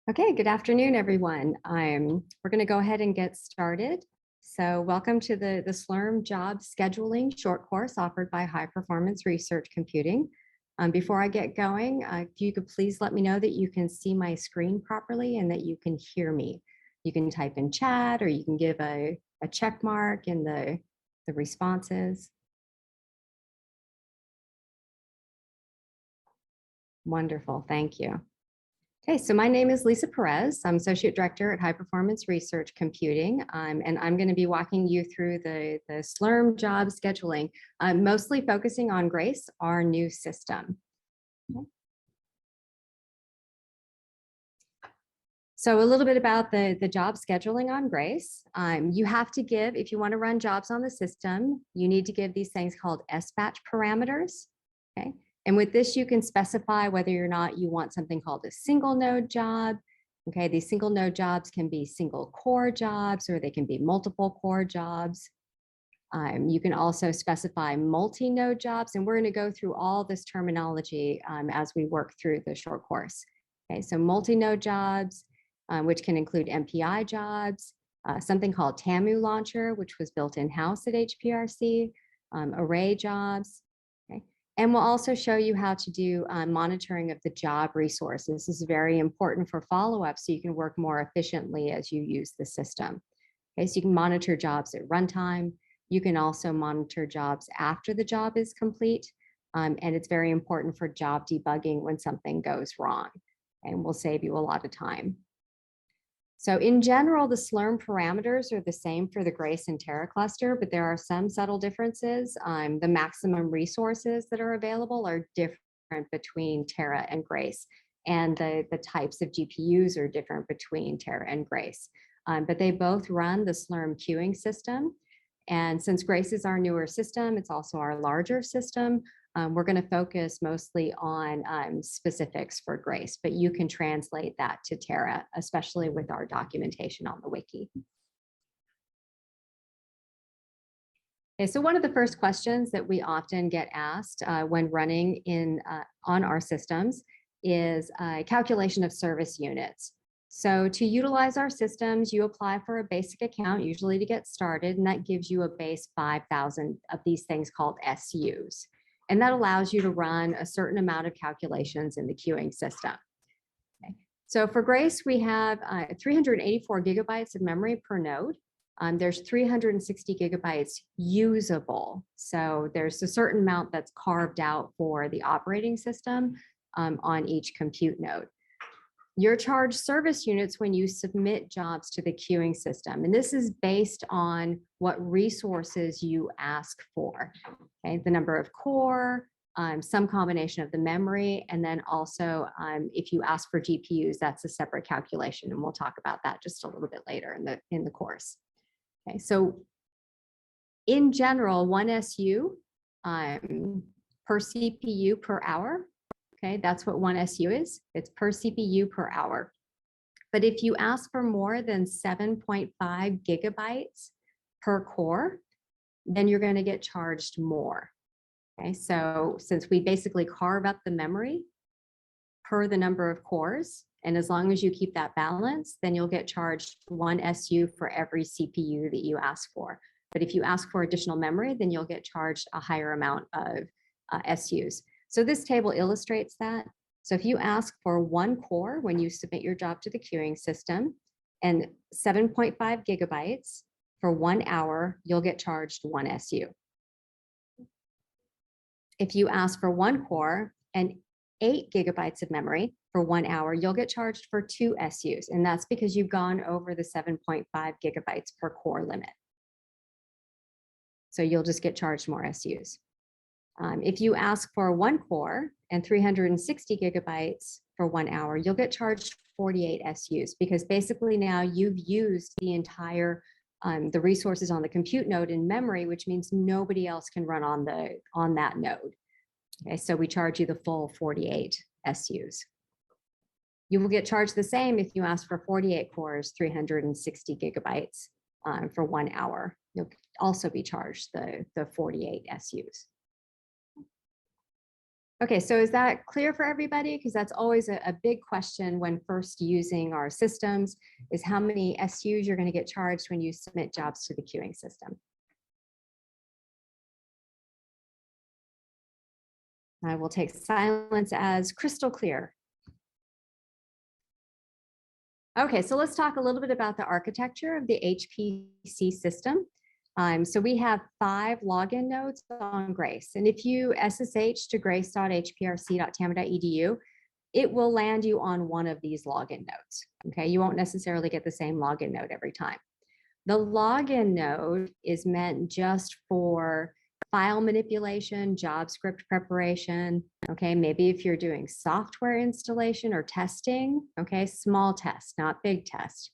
Okay, good afternoon, everyone. We're going to go ahead and get started. So welcome to the Slurm Job Scheduling short course offered by High Performance Research Computing. Before I get going, if you could please let me know that you can see my screen properly and that you can hear me. You can type in chat or you can give a check mark in the responses. Wonderful, thank you. Okay, so my name is Lisa Perez. I'm Associate Director at High Performance Research Computing, and I'm going to be walking you through the Slurm job scheduling, mostly focusing on Grace, our new system. Okay. So a little bit about the job scheduling on Grace. You have to give, if you want to run jobs on the system, you need to give these things called SBatch parameters. Okay. And with this, you can specify whether or not you want something called a single node job. Okay, these single node jobs can be single core jobs or they can be multiple core jobs. You can also specify multi-node jobs, and we're going to go through all this terminology as we work through the short course. Okay, so multi-node jobs, which can include MPI jobs, something called Tamu launcher, which was built in-house at HPRC, array jobs. Okay. And we'll also show you how to do monitoring of the job resources. This is very important for follow-up so you can work more efficiently as you use the system. Okay, so you can monitor jobs at runtime. You can also monitor jobs after the job is complete. And it's very important for job debugging when something goes wrong. And will save you a lot of time. So in general, the Slurm parameters are the same for the Grace and Terra cluster, but there are some subtle differences. The maximum resources that are available are different between Terra and Grace, and the types of GPUs are different between Terra and Grace. But they both run the Slurm queuing system. And since Grace is our newer system, it's also our larger system. We're going to focus mostly on specifics for Grace, but you can translate that to Terra, especially with our documentation on the wiki. Okay, so one of the first questions that we often get asked when running on our systems is calculation of service units. So to utilize our systems, you apply for a basic account, usually to get started, and that gives you a base 5,000 of these things called SUs. And that allows you to run a certain amount of calculations in the queuing system. Okay. So for Grace, we have 384 gigabytes of memory per node. There's 360 gigabytes usable. So there's a certain amount that's carved out for the operating system on each compute node. You're charged service units when you submit jobs to the queuing system. And this is based on what resources you ask for. Okay, the number of core, some combination of the memory, and then also if you ask for GPUs, that's a separate calculation. And we'll talk about that just a little bit later in the course. Okay, so in general, 1 SU per CPU per hour. Okay, that's what 1 SU is. It's per CPU per hour. But if you ask for more than 7.5 gigabytes per core, then you're going to get charged more. Okay, so since we basically carve up the memory per the number of cores, and as long as you keep that balance, then you'll get charged 1 SU for every CPU that you ask for. But if you ask for additional memory, then you'll get charged a higher amount of SUs. So this table illustrates that. So if you ask for 1 core when you submit your job to the queuing system and 7.5 gigabytes for 1 hour, you'll get charged 1 SU. If you ask for 1 core and 8 gigabytes of memory for 1 hour, you'll get charged for 2 SUs. And that's because you've gone over the 7.5 gigabytes per core limit. So you'll just get charged more SUs. If you ask for 1 core and 360 gigabytes for 1 hour, you'll get charged 48 SUs because basically now you've used the entire the resources on the compute node in memory, which means nobody else can run on that node. Okay, so we charge you the full 48 SUs. You will get charged the same if you ask for 48 cores, 360 gigabytes for 1 hour. You'll also be charged the 48 SUs. Okay, so is that clear for everybody? Because that's always a big question when first using our systems, is how many SUs you're going to get charged when you submit jobs to the queuing system. I will take silence as crystal clear. Okay, so let's talk a little bit about the architecture of the HPC system. So we have 5 login nodes on Grace. And if you SSH to grace.hprc.tamu.edu, it will land you on one of these login nodes. Okay, you won't necessarily get the same login node every time. The login node is meant just for file manipulation, job script preparation. Okay, maybe if you're doing software installation or testing, okay, small test, not big test.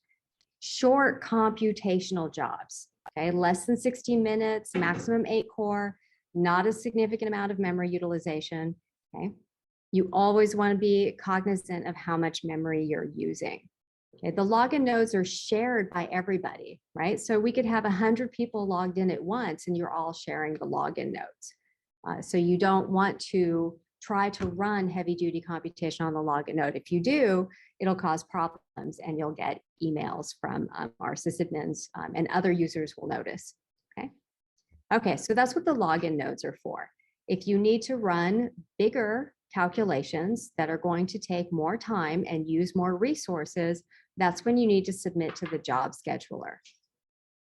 Short computational jobs, okay, less than 60 minutes, maximum 8 core, not a significant amount of memory utilization, okay? You always want to be cognizant of how much memory you're using. Okay, the login nodes are shared by everybody, right? So we could have 100 people logged in at once and you're all sharing the login nodes. So you don't want to try to run heavy duty computation on the login node. If you do, it'll cause problems and you'll get emails from our sysadmins and other users will notice, okay? Okay, so that's what the login nodes are for. If you need to run bigger calculations that are going to take more time and use more resources, that's when you need to submit to the job scheduler.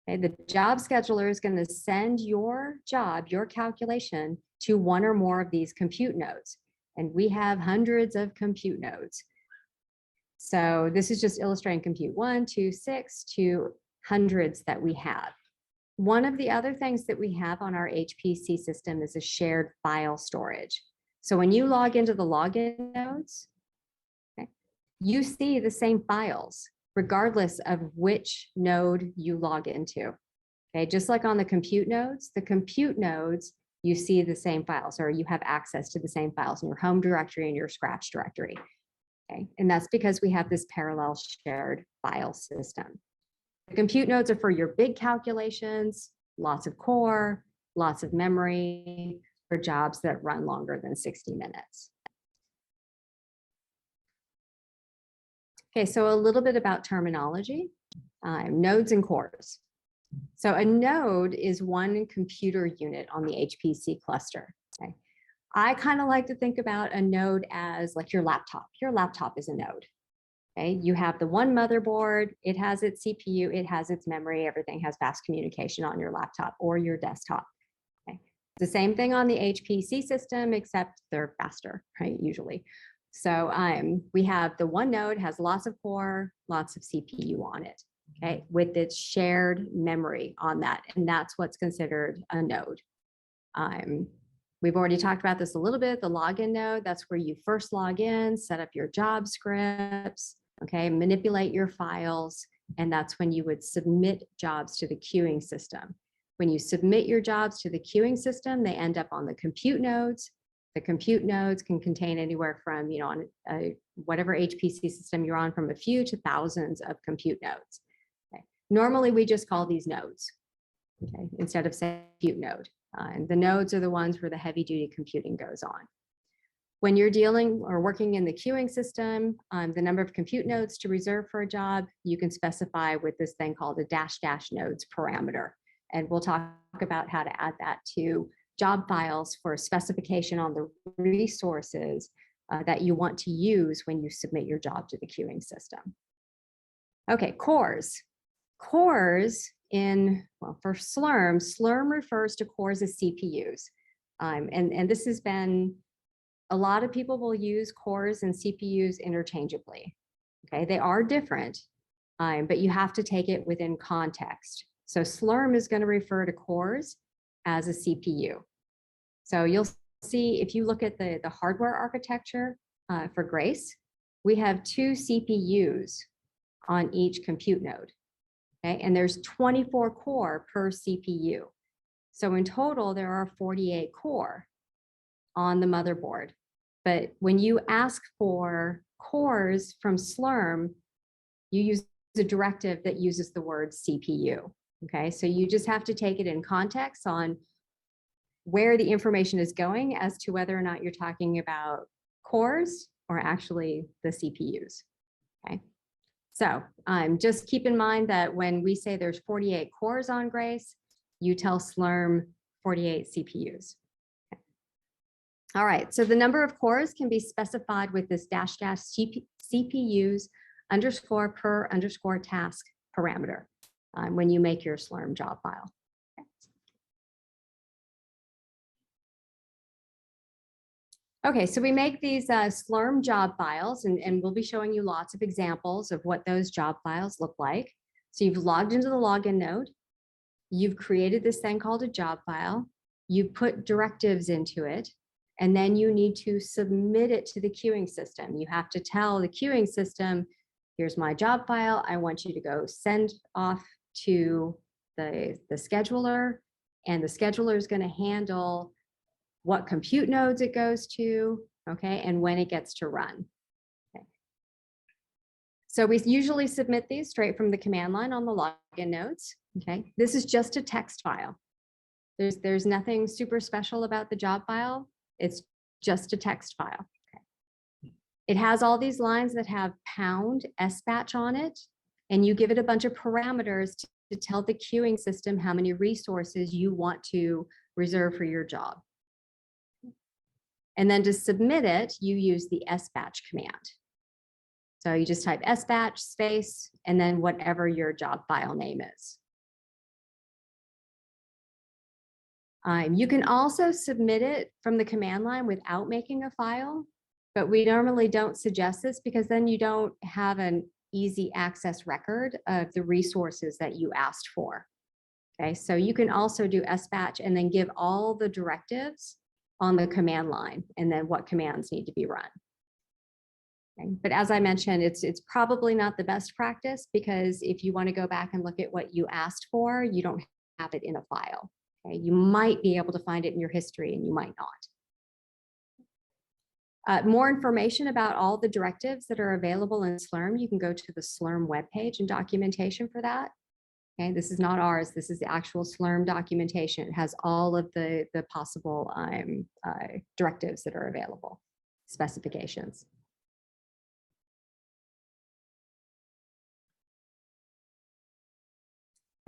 Okay, the job scheduler is going to send your job, your calculation, to one or more of these compute nodes. And we have hundreds of compute nodes. So this is just illustrating compute 1, 2, 6 to hundreds that we have. One of the other things that we have on our HPC system is a shared file storage. So when you log into the login nodes, okay, you see the same files regardless of which node you log into. Okay, just like on the compute nodes, you see the same files or you have access to the same files in your home directory and your scratch directory. Okay, and that's because we have this parallel shared file system. The compute nodes are for your big calculations, lots of core, lots of memory for jobs that run longer than 60 minutes. Okay, so a little bit about terminology, nodes and cores. So a node is one computer unit on the HPC cluster. Okay. I kind of like to think about a node as like your laptop. Your laptop is a node. Okay, you have the one motherboard, it has its CPU, it has its memory, everything has fast communication on your laptop or your desktop. Okay. The same thing on the HPC system, except they're faster, right, usually. So we have the one node has lots of core, lots of CPU on it, okay, with its shared memory on that, and that's what's considered a node. We've already talked about this a little bit, the login node, that's where you first log in, set up your job scripts, okay, manipulate your files, and that's when you would submit jobs to the queuing system. When you submit your jobs to the queuing system, they end up on the compute nodes. The compute nodes can contain anywhere from, you know, on whatever HPC system you're on, from a few to thousands of compute nodes. Okay. Normally, we just call these nodes, okay, instead of saying compute node. And the nodes are the ones where the heavy duty computing goes on. When you're dealing or working in the queuing system, the number of compute nodes to reserve for a job, you can specify with this thing called a -- nodes parameter. And we'll talk about how to add that to job files for a specification on the resources that you want to use when you submit your job to the queuing system. Okay, cores. Cores for Slurm, Slurm refers to cores as CPUs. And this has been, a lot of people will use cores and CPUs interchangeably. Okay, they are different, but you have to take it within context. So Slurm is going to refer to cores as a CPU. So you'll see if you look at the hardware architecture for Grace, we have 2 CPUs on each compute node. Okay, and there's 24 core per CPU. So in total, there are 48 core on the motherboard. But when you ask for cores from Slurm, you use a directive that uses the word CPU. Okay, so you just have to take it in context on where the information is going as to whether or not you're talking about cores or actually the CPUs. Okay. So just keep in mind that when we say there's 48 cores on Grace, you tell Slurm 48 CPUs. Okay. All right, so the number of cores can be specified with this --CPUs underscore per underscore task parameter when you make your Slurm job file. Okay, so we make these Slurm job files, and we'll be showing you lots of examples of what those job files look like. So you've logged into the login node. You've created this thing called a job file. You've put directives into it, and then you need to submit it to the queuing system. You have to tell the queuing system, here's my job file. I want you to go send off to the scheduler, and the scheduler is going to handle what compute nodes it goes to, okay, and when it gets to run. Okay. So we usually submit these straight from the command line on the login nodes, okay. This is just a text file. There's nothing super special about the job file. It's just a text file. Okay. It has all these lines that have pound SBatch on it, and you give it a bunch of parameters to tell the queuing system how many resources you want to reserve for your job. And then to submit it, you use the SBatch command. So you just type SBatch space, and then whatever your job file name is. You can also submit it from the command line without making a file, but we normally don't suggest this because then you don't have an easy access record of the resources that you asked for. Okay, so you can also do SBatch and then give all the directives on the command line and then what commands need to be run. Okay. But as I mentioned, it's probably not the best practice because if you want to go back and look at what you asked for, you don't have it in a file. Okay. You might be able to find it in your history and you might not. More information about all the directives that are available in Slurm, you can go to the Slurm webpage and documentation for that. Okay, this is not ours. This is the actual Slurm documentation. It has all of the possible directives that are available, specifications.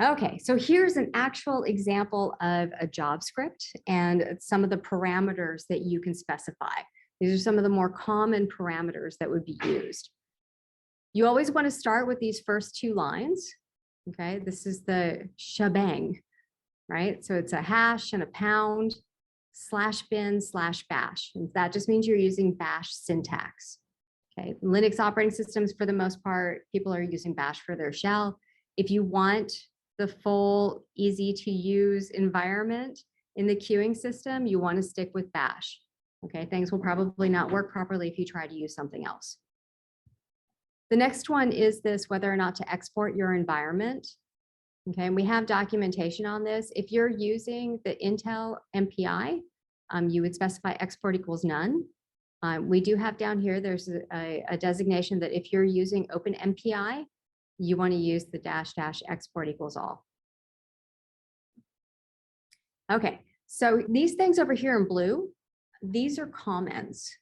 Okay, so here's an actual example of a job script and some of the parameters that you can specify. These are some of the more common parameters that would be used. You always want to start with these first two lines. Okay, this is the shebang, right? So it's a hash and a pound /bin/bash. And that just means you're using bash syntax. Okay, Linux operating systems, for the most part, people are using bash for their shell. If you want the full easy to use environment in the queuing system, you want to stick with bash. Okay, things will probably not work properly if you try to use something else. The next one is this, whether or not to export your environment. Okay, and we have documentation on this. If you're using the Intel MPI, you would specify export equals none. We do have down here, there's a designation that if you're using Open MPI, you want to use the -- export equals all. Okay, so these things over here in blue, these are comments.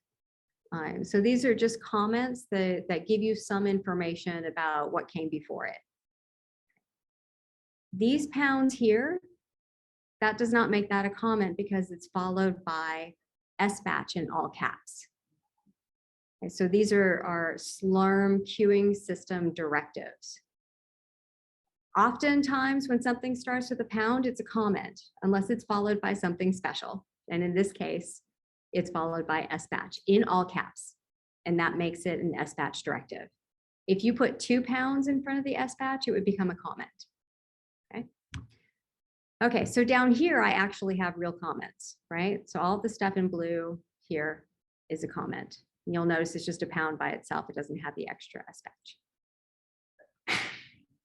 So these are just comments that give you some information about what came before it. These pounds here, that does not make that a comment because it's followed by SBatch in all caps. Okay, so these are our Slurm queuing system directives. Oftentimes when something starts with a pound, it's a comment, unless it's followed by something special. And in this case, it's followed by SBatch in all caps, and that makes it an SBatch directive. If you put 2 pounds in front of the SBatch, it would become a comment. Okay. Okay, so down here, I actually have real comments, right? So all the stuff in blue here is a comment. And you'll notice it's just a pound by itself. It doesn't have the extra SBatch.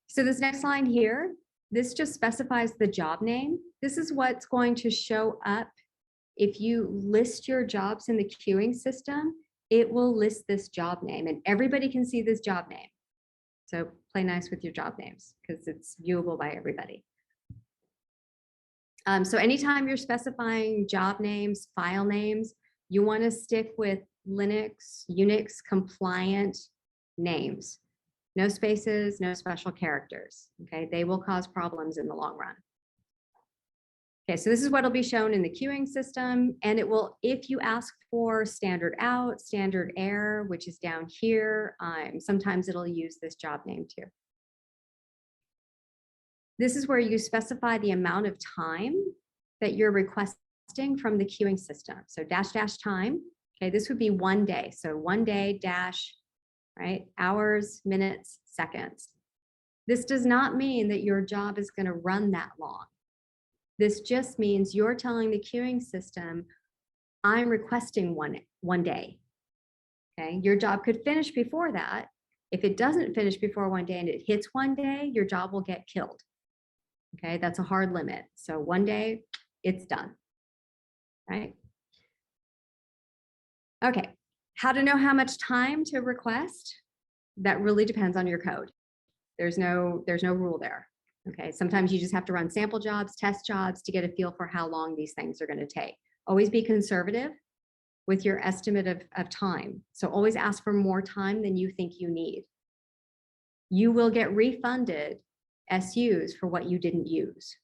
So this next line here, this just specifies the job name. This is what's going to show up if you list your jobs in the queuing system. It will list this job name and everybody can see this job name. So play nice with your job names because it's viewable by everybody. So anytime you're specifying job names, file names, you want to stick with Linux, Unix compliant names. No spaces, no special characters. Okay, they will cause problems in the long run. Okay, so this is what will be shown in the queuing system, and it will, if you ask for standard out, standard error, which is down here, sometimes it'll use this job name too. This is where you specify the amount of time that you're requesting from the queuing system. So -- time, okay, this would be 1 day. So 1 day dash, right, hours, minutes, seconds. This does not mean that your job is going to run that long. This just means you're telling the queuing system, I'm requesting one day. Okay, your job could finish before that. If it doesn't finish before 1 day and it hits 1 day, your job will get killed. Okay, that's a hard limit. So 1 day, it's done. Right? Okay, how to know how much time to request? That really depends on your code. There's no rule there. Okay, sometimes you just have to run sample jobs, test jobs to get a feel for how long these things are going to take. Always be conservative with your estimate of time. So always ask for more time than you think you need. You will get refunded SUs for what you didn't use.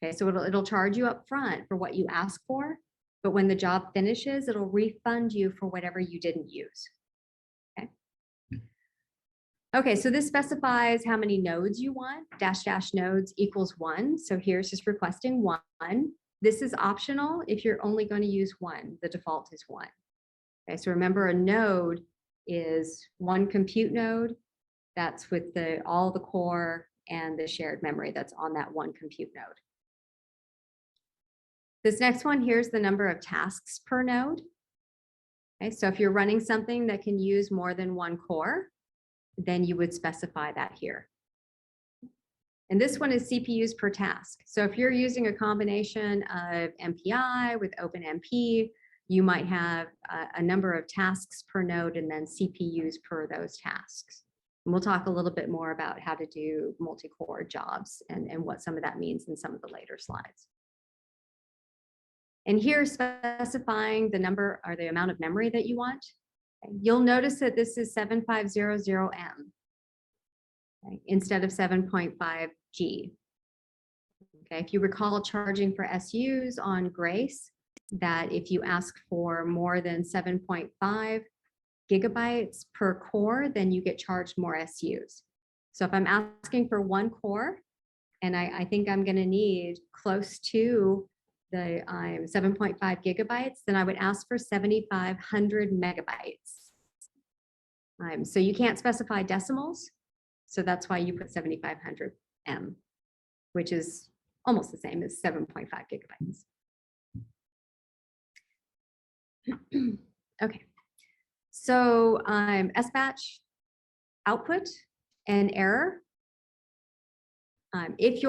Okay, so it'll charge you up front for what you ask for, but when the job finishes, it'll refund you for whatever you didn't use. Okay, so this specifies how many nodes you want. -- nodes equals 1. So here's just requesting 1. This is optional if you're only going to use 1. The default is 1. Okay, so remember a node is 1 compute node. That's with all the core and the shared memory that's on that 1 compute node. This next one, here's the number of tasks per node. Okay, so if you're running something that can use more than 1 core, then you would specify that here. And this one is CPUs per task. So if you're using a combination of MPI with OpenMP, you might have a number of tasks per node and then CPUs per those tasks. And we'll talk a little bit more about how to do multi-core jobs and what some of that means in some of the later slides. And here specifying the number or the amount of memory that you want. You'll notice that this is 7500M, okay, instead of 7.5G. Okay, if you recall charging for SUs on Grace, that if you ask for more than 7.5 gigabytes per core, then you get charged more SUs. So if I'm asking for 1 core, and I think I'm going to need close to the 7.5 gigabytes, then I would ask for 7,500 megabytes. So you can't specify decimals, so that's why you put 7,500 M, which is almost the same as 7.5 gigabytes. Okay, so SBatch output and error. If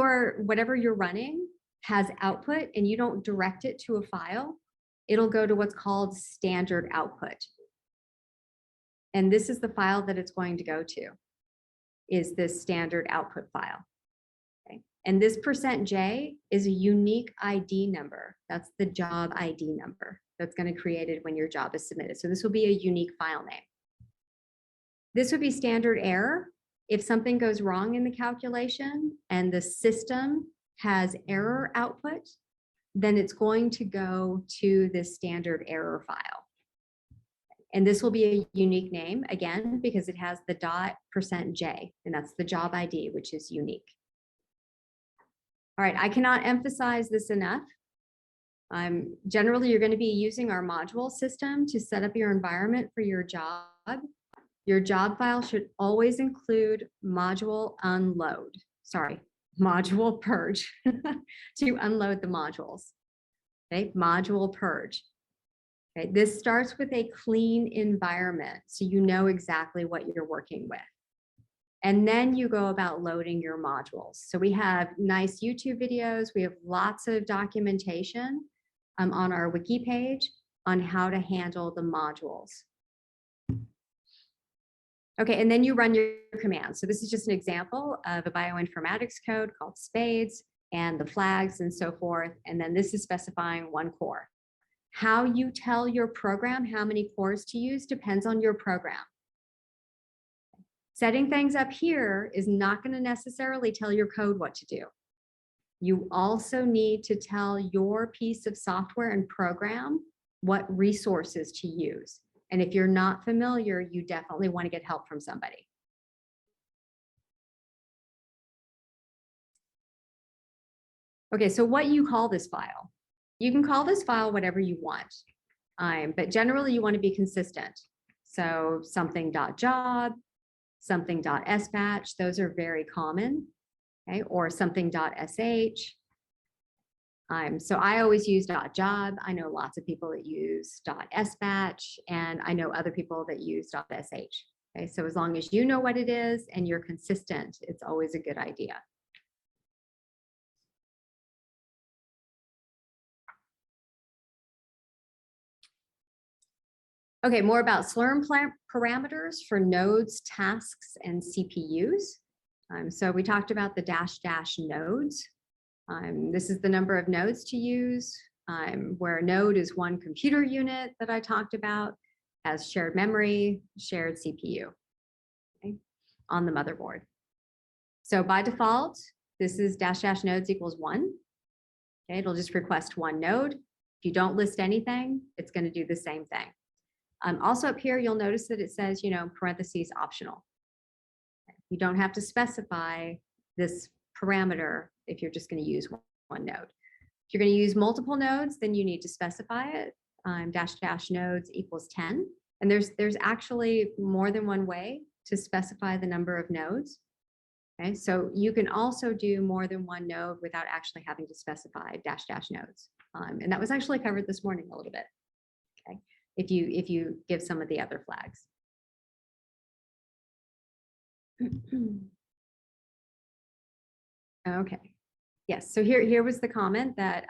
whatever you're running has output and you don't direct it to a file, it'll go to what's called standard output. And this is the file that it's going to go to, is this standard output file. Okay. And this %J is a unique ID number. That's the job ID number that's going to be created when your job is submitted. So this will be a unique file name. This would be standard error. If something goes wrong in the calculation and the system has error output, then it's going to go to this standard error file. And this will be a unique name, again, because it has the .%J, and that's the job ID, which is unique. All right, I cannot emphasize this enough. Generally, you're going to be using our module system to set up your environment for your job. Your job file should always include module purge to unload the modules. Okay, module purge. Okay, this starts with a clean environment, so you know exactly what you're working with. And then you go about loading your modules. So we have nice YouTube videos. We have lots of documentation on our wiki page on how to handle the modules. Okay, and then you run your commands. So this is just an example of a bioinformatics code called Spades. and the flags and so forth. And then this is specifying one core. How you tell your program how many cores to use depends on your program. Setting things up here is not going to necessarily tell your code what to do. You also need to tell your piece of software and program what resources to use. And if you're not familiar, you definitely want to get help from somebody. Okay, so what you call this file? You can call this file whatever you want, but generally you want to be consistent. So something.job, something.sbatch, those are very common, okay, or something.sh. So I always use .job. I know lots of people that use .sbatch, and I know other people that use .sh. Okay, so as long as you know what it is and you're consistent, it's always a good idea. Okay, more about Slurm parameters for nodes, tasks, and CPUs. So we talked about the -- nodes. This is the number of nodes to use, where a node is one computer unit that I talked about, has shared memory, shared CPU, okay, on the motherboard. So by default, this is -- nodes equals 1. Okay, it'll just request one node. If you don't list anything, it's going to do the same thing. Also up here, you'll notice that it says, parentheses optional. You don't have to specify this parameter if you're just going to use one node. If you're going to use multiple nodes, then you need to specify it. -- nodes equals 10. And there's actually more than one way to specify the number of nodes. Okay, so you can also do more than one node without actually having to specify -- nodes. And that was actually covered this morning a little bit. Okay, if you give some of the other flags. Okay, yes, so here was the comment that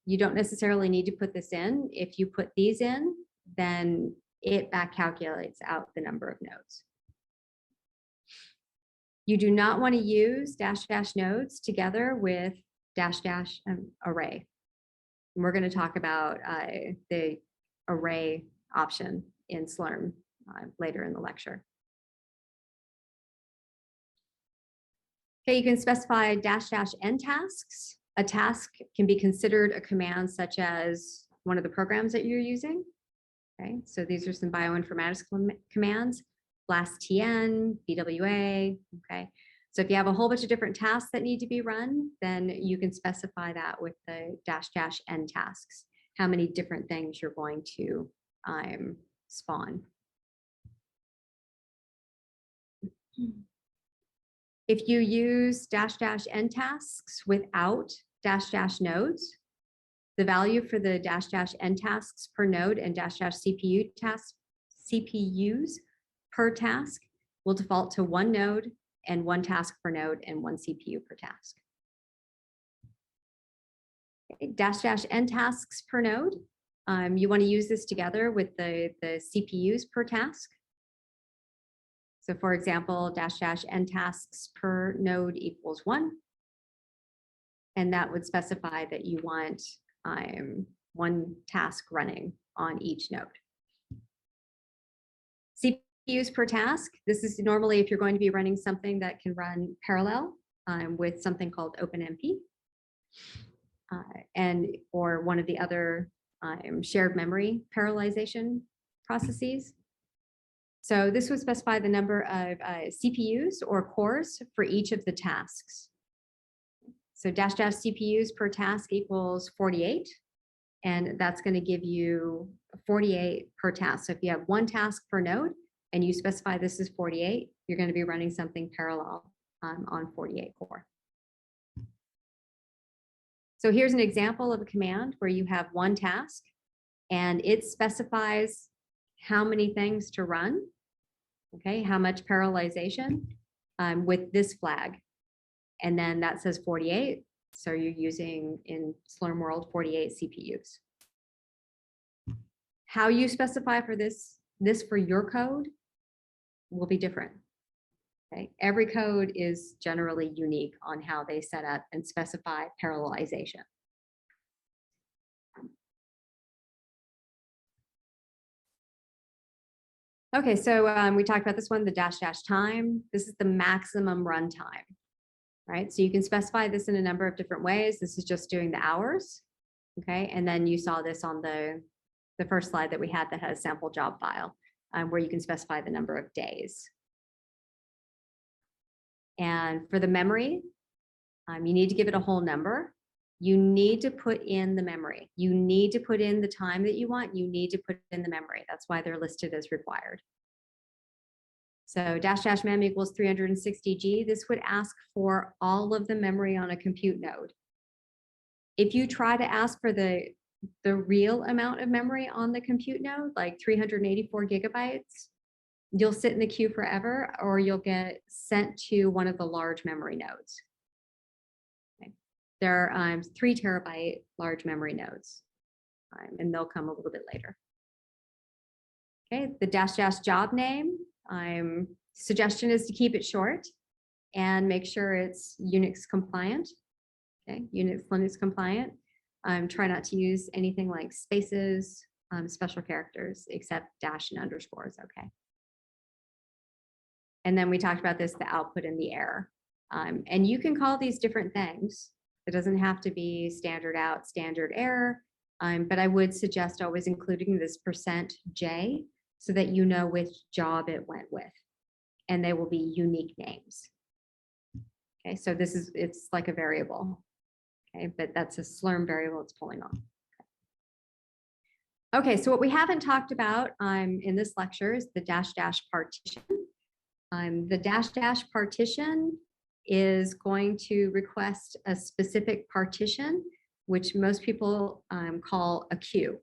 you don't necessarily need to put this in. If you put these in, then it back calculates out the number of nodes. You do not want to use -- nodes together with -- array. And we're going to talk about the array option in Slurm later in the lecture. Okay, you can specify -- n tasks. A task can be considered a command such as one of the programs that you're using. Okay, so these are some bioinformatics commands, blast_tn, bwa, okay. So if you have a whole bunch of different tasks that need to be run, then you can specify that with the -- n tasks, how many different things you're going to spawn. If you use -- n tasks without -- nodes, the value for the -- n tasks per node and -- CPUs per task will default to one node and one task per node and one CPU per task. Okay, -- n tasks per node. You want to use this together with the CPUs per task. So for example, -- n tasks per node equals 1. And that would specify that you want one task running on each node. CPUs per task. This is normally if you're going to be running something that can run parallel with something called OpenMP or one of the other shared memory parallelization processes. So this would specify the number of CPUs or cores for each of the tasks. So -- CPUs per task equals 48, and that's going to give you 48 per task. So if you have one task per node and you specify this is 48, you're going to be running something parallel on 48 core. So here's an example of a command where you have one task and it specifies how many things to run, okay, how much parallelization with this flag. And then that says 48. So you're using in Slurm world 48 CPUs. How you specify for this for your code will be different. Okay, every code is generally unique on how they set up and specify parallelization. Okay, so we talked about this one, the -- time. This is the maximum runtime, right? So you can specify this in a number of different ways. This is just doing the hours, okay? And then you saw this on the first slide that we had that has sample job file, where you can specify the number of days. And for the memory, you need to give it a whole number. You need to put in the memory. You need to put in the time that you want. You need to put in the memory. That's why they're listed as required. So -- mem equals 360G. This would ask for all of the memory on a compute node. If you try to ask for the real amount of memory on the compute node, like 384 gigabytes, you'll sit in the queue forever, or you'll get sent to one of the large memory nodes. Okay. There are 3 terabyte large memory nodes, and they'll come a little bit later. Okay, the -- job name, suggestion is to keep it short and make sure it's Unix compliant. Okay, Linux compliant. Try not to use anything like spaces, special characters, except dash and underscores. Okay. And then we talked about this, the output and the error. And you can call these different things. It doesn't have to be standard out, standard error, but I would suggest always including this %J so that you know which job it went with. And they will be unique names. Okay, so it's like a variable. Okay, but that's a Slurm variable it's pulling on. Okay, so what we haven't talked about in this lecture is the -- partition. The -- partition is going to request a specific partition, which most people call a queue.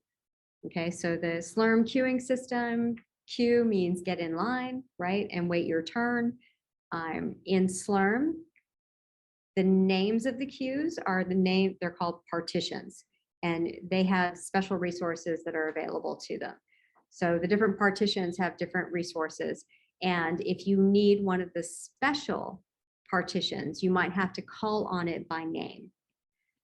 Okay, so the Slurm queuing system, queue means get in line, right, and wait your turn. In Slurm, the names of the queues are they're called partitions, and they have special resources that are available to them. So the different partitions have different resources. And if you need one of the special partitions, you might have to call on it by name.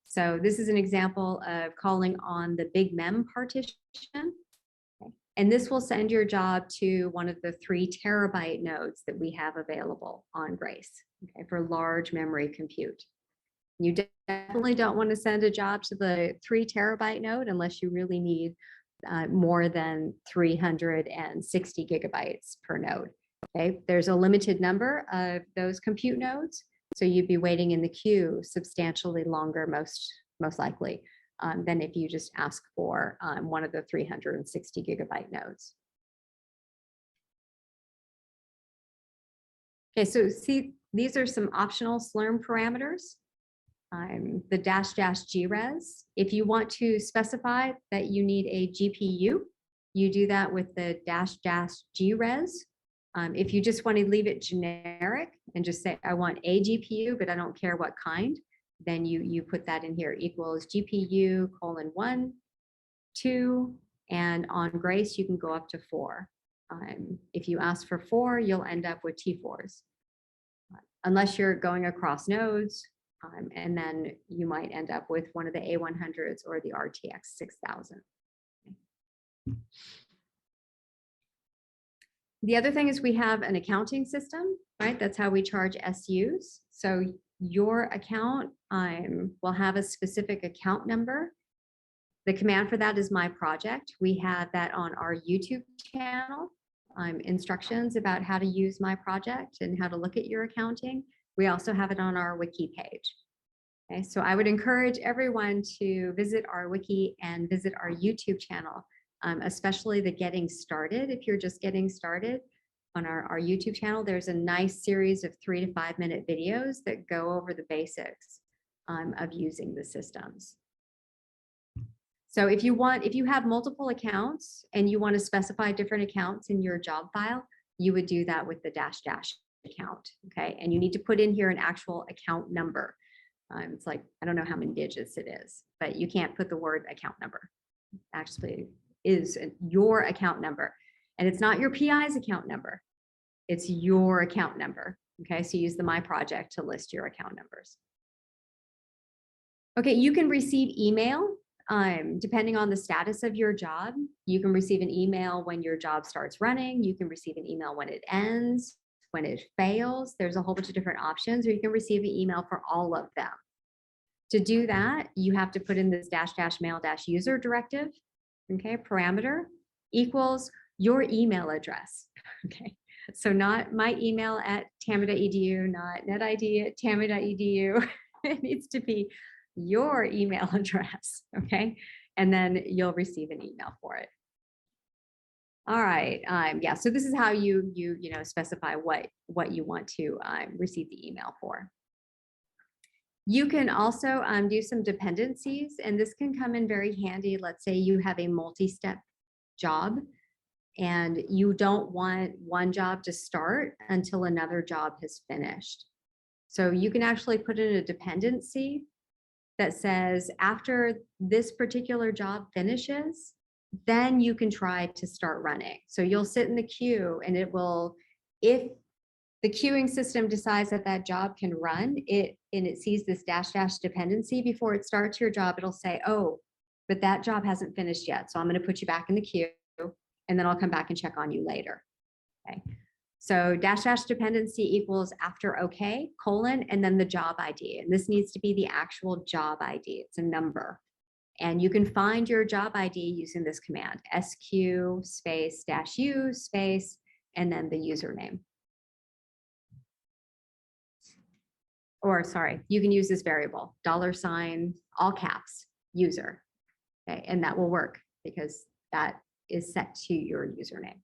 So this is an example of calling on the big mem partition. And this will send your job to one of the 3 terabyte nodes that we have available on Grace, okay, for large memory compute. You definitely don't want to send a job to the 3 terabyte node unless you really need more than 360 gigabytes per node. Okay, there's a limited number of those compute nodes, so you'd be waiting in the queue substantially longer, most likely, than if you just ask for one of the 360 gigabyte nodes. Okay, so see, these are some optional Slurm parameters. The -- gres. If you want to specify that you need a GPU, you do that with the -- gres. If you just want to leave it generic and just say, I want a GPU, but I don't care what kind, then you put that in here, equals GPU : 1, 2, and on Grace, you can go up to 4. If you ask for 4, you'll end up with T4s. Unless you're going across nodes, and then you might end up with one of the A100s or the RTX 6000. The other thing is we have an accounting system, right? That's how we charge SUs. So your account will have a specific account number. The command for that is my project. We have that on our YouTube channel, instructions about how to use my project and how to look at your accounting. We also have it on our wiki page. Okay, so I would encourage everyone to visit our wiki and visit our YouTube channel, especially the getting started. If you're just getting started on our YouTube channel, there's a nice series of 3 to 5 minute videos that go over the basics of using the systems. So if you have multiple accounts and you want to specify different accounts in your job file, you would do that with the -- account, okay? And you need to put in here an actual account number. It's like, I don't know how many digits it is, but you can't put the word account number. It actually is your account number. And it's not your PI's account number. It's your account number. Okay, so use the My Project to list your account numbers. Okay, you can receive email depending on the status of your job. You can receive an email when your job starts running. You can receive an email when it ends, when it fails. There's a whole bunch of different options, or you can receive an email for all of them. To do that, you have to put in this --mail-user directive, okay, parameter equals your email address, okay? So not my email at tamu.edu, not netid@tamu.edu. It needs to be your email address, okay? And then you'll receive an email for it. All right, yeah, so this is how you specify what you want to receive the email for. You can also do some dependencies, and this can come in very handy. Let's say you have a multi-step job and you don't want one job to start until another job has finished. So you can actually put in a dependency that says after this particular job finishes, then you can try to start running. So you'll sit in the queue and it will, if the queuing system decides that that job can run, and it sees this -- dependency before it starts your job, it'll say, oh, but that job hasn't finished yet. So I'm going to put you back in the queue and then I'll come back and check on you later. Okay. So -- dependency equals after OK, colon, and then the job ID. And this needs to be the actual job ID. It's a number. And you can find your job ID using this command, sq space -u space, and then the username. Or sorry, you can use this variable, $, all caps, user. Okay, and that will work because that is set to your username.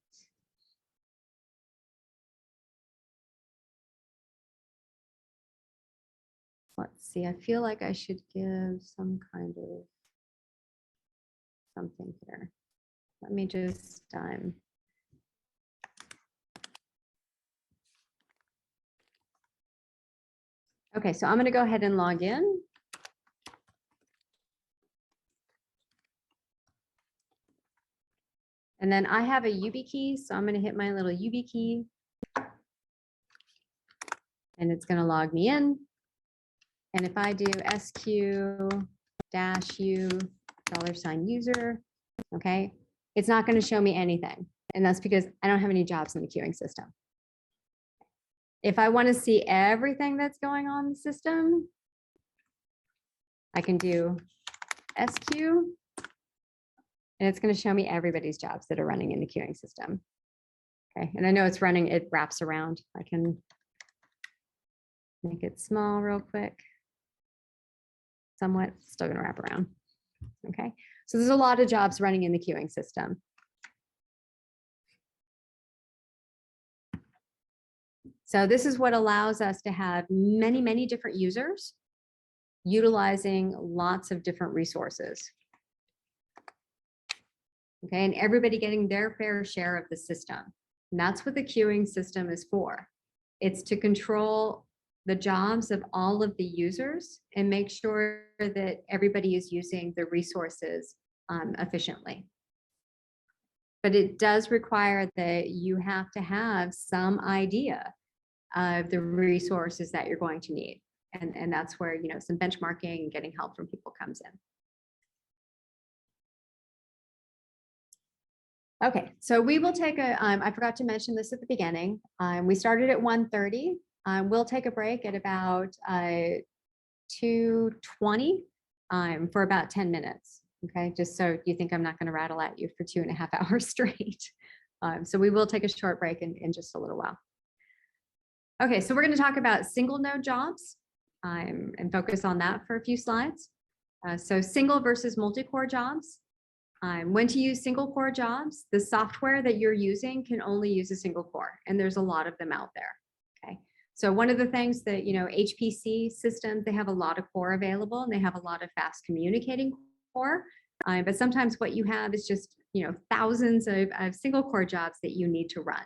Let's see, I feel like I should give some kind of something here. Let me just okay, so I'm going to go ahead and log in. And then I have a YubiKey, so I'm going to hit my little YubiKey. And it's going to log me in. And if I do sq-u $user, okay, it's not going to show me anything. And that's because I don't have any jobs in the queuing system. If I want to see everything that's going on in the system, I can do sq, and it's going to show me everybody's jobs that are running in the queuing system. Okay, and I know it's running, it wraps around. I can make it small real quick. Somewhat, still going to wrap around. Okay, so there's a lot of jobs running in the queuing system. So this is what allows us to have many, many different users utilizing lots of different resources. Okay, and everybody getting their fair share of the system. And that's what the queuing system is for. It's to control the jobs of all of the users and make sure that everybody is using the resources efficiently. But it does require that you have to have some idea of the resources that you're going to need. And that's where, some benchmarking and getting help from people comes in. Okay, so we will take I forgot to mention this at the beginning. We started at 1:30. We'll take a break at about 2:20 for about 10 minutes. Okay, just so you think I'm not going to rattle at you for 2.5 hours straight. So we will take a short break in just a little while. Okay, so we're going to talk about single node jobs and focus on that for a few slides. So single versus multi-core jobs. When to use single core jobs, the software that you're using can only use a single core, and there's a lot of them out there. Okay, so one of the things that, HPC systems, they have a lot of core available and they have a lot of fast communicating core, but sometimes what you have is just, thousands of single core jobs that you need to run.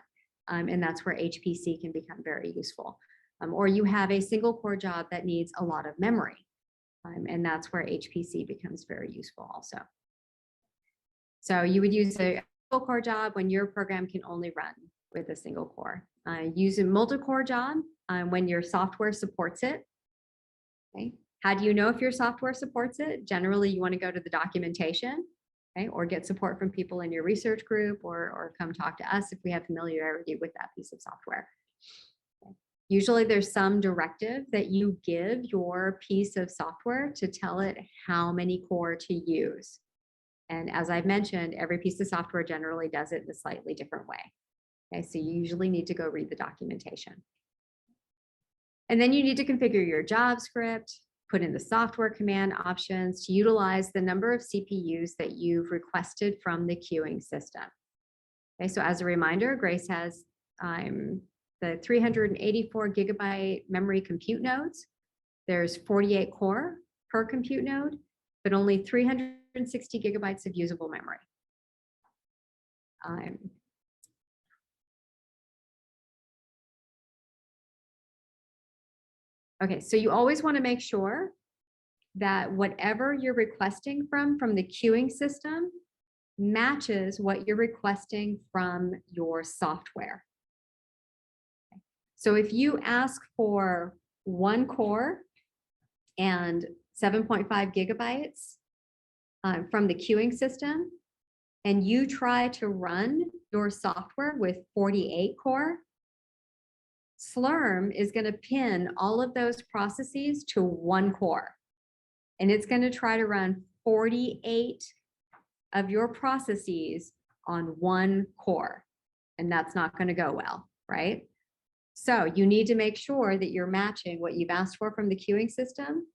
And that's where HPC can become very useful. Or you have a single core job that needs a lot of memory, and that's where HPC becomes very useful also. So you would use a single core job when your program can only run with a single core. Use a multi-core job when your software supports it. Okay. How do you know if your software supports it? Generally, you want to go to the documentation, okay, or get support from people in your research group, or come talk to us if we have familiarity with that piece of software. Okay. Usually there's some directive that you give your piece of software to tell it how many core to use. And as I've mentioned, every piece of software generally does it in a slightly different way. Okay, so you usually need to go read the documentation. And then you need to configure your job script, put in the software command options to utilize the number of CPUs that you've requested from the queuing system. Okay, so as a reminder, Grace has the 384 gigabyte memory compute nodes. There's 48 core per compute node, but only 360 gigabytes of usable memory. Okay, so you always want to make sure that whatever you're requesting from the queuing system matches what you're requesting from your software. Okay. So if you ask for 1 core and 7.5 gigabytes from the queuing system, and you try to run your software with 48 core, Slurm is going to pin all of those processes to 1 core. And it's going to try to run 48 of your processes on 1 core. And that's not going to go well, right? So you need to make sure that you're matching what you've asked for from the queuing system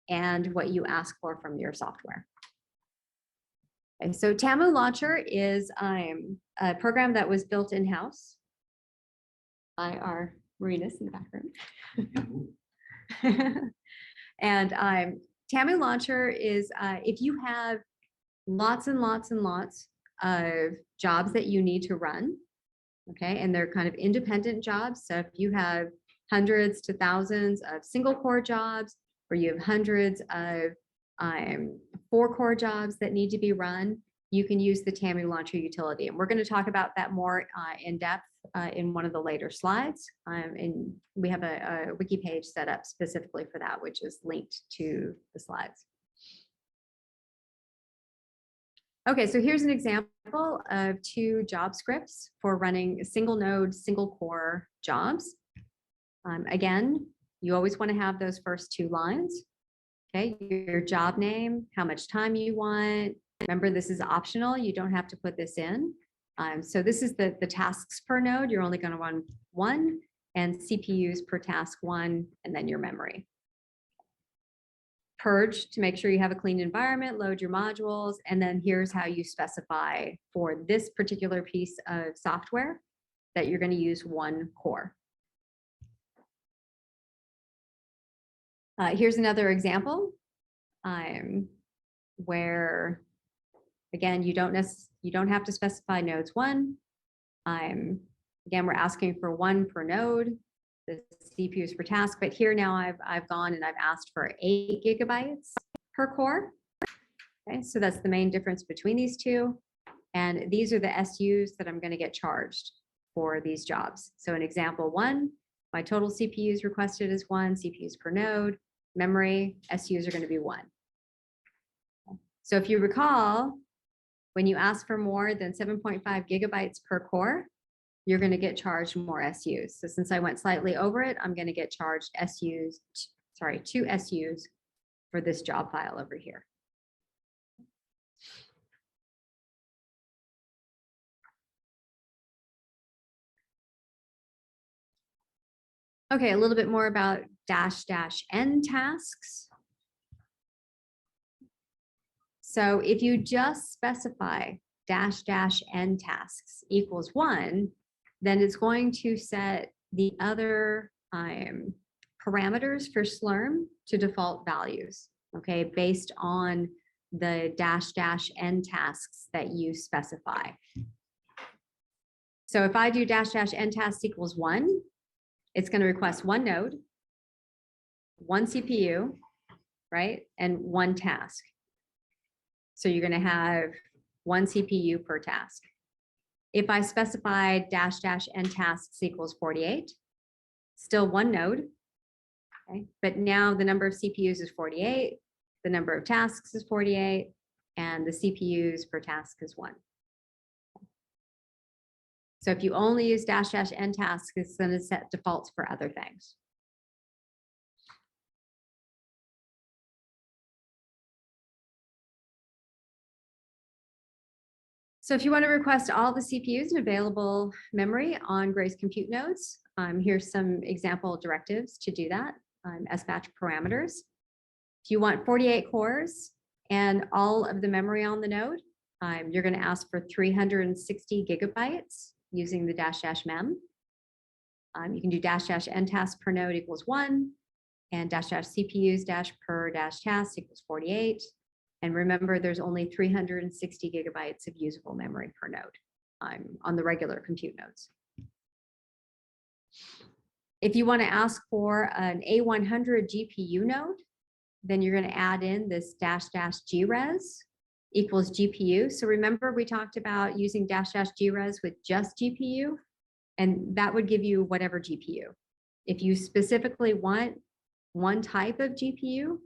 and what you ask for from your software. And so Tamu Launcher is a program that was built in-house by our Marinas in the background. And Tamu Launcher is if you have lots and lots and lots of jobs that you need to run, okay, and they're kind of independent jobs. So if you have hundreds to thousands of single core jobs, or you have hundreds of 4 core jobs that need to be run, you can use the Tamu Launcher utility. And we're going to talk about that more in depth in one of the later slides. And we have a wiki page set up specifically for that, which is linked to the slides. Okay, so here's an example of 2 job scripts for running single node, single core jobs. Again, you always want to have those first 2 lines. Okay, your job name, how much time you want. Remember, this is optional. You don't have to put this in. So this is the tasks per node. You're only going to run 1, and CPUs per task 1, and then your memory. Purge to make sure you have a clean environment, load your modules, and then here's how you specify for this particular piece of software that you're going to use 1 core. Here's another example where, again, you don't have to specify nodes 1. Again, we're asking for 1 per node, the CPUs per task, but here now I've gone and I've asked for 8 gigabytes per core. Okay, so that's the main difference between these 2. And these are the SUs that I'm going to get charged for these jobs. So in example 1, my total CPUs requested is 1, CPUs per node. Memory, SUs are going to be 1. So if you recall, when you ask for more than 7.5 gigabytes per core, you're going to get charged more SUs. So since I went slightly over it, I'm going to get charged 2 SUs for this job file over here. Okay, a little bit more about --n tasks. So if you just specify --n tasks equals 1, then it's going to set the other parameters for Slurm to default values, okay, based on the --n tasks that you specify. So if I do --n tasks equals 1, it's going to request 1 node, 1 CPU, right, and 1 task. So you're going to have 1 CPU per task. If I specify --n tasks equals 48, still one node, okay? But now the number of CPUs is 48, the number of tasks is 48, and the CPUs per task is 1. So if you only use --n tasks, it's going to set defaults for other things. So if you want to request all the CPUs and available memory on Grace compute nodes, here's some example directives to do that. SBatch parameters. If you want 48 cores and all of the memory on the node, you're going to ask for 360 gigabytes using the --mem. You can do --n tasks per node equals 1, and --CPUs per -task equals 48. And remember, there's only 360 gigabytes of usable memory per node on the regular compute nodes. If you want to ask for an A100 GPU node, then you're going to add in this --gres equals GPU. So remember, we talked about using --gres with just GPU, and that would give you whatever GPU. If you specifically want one type of GPU,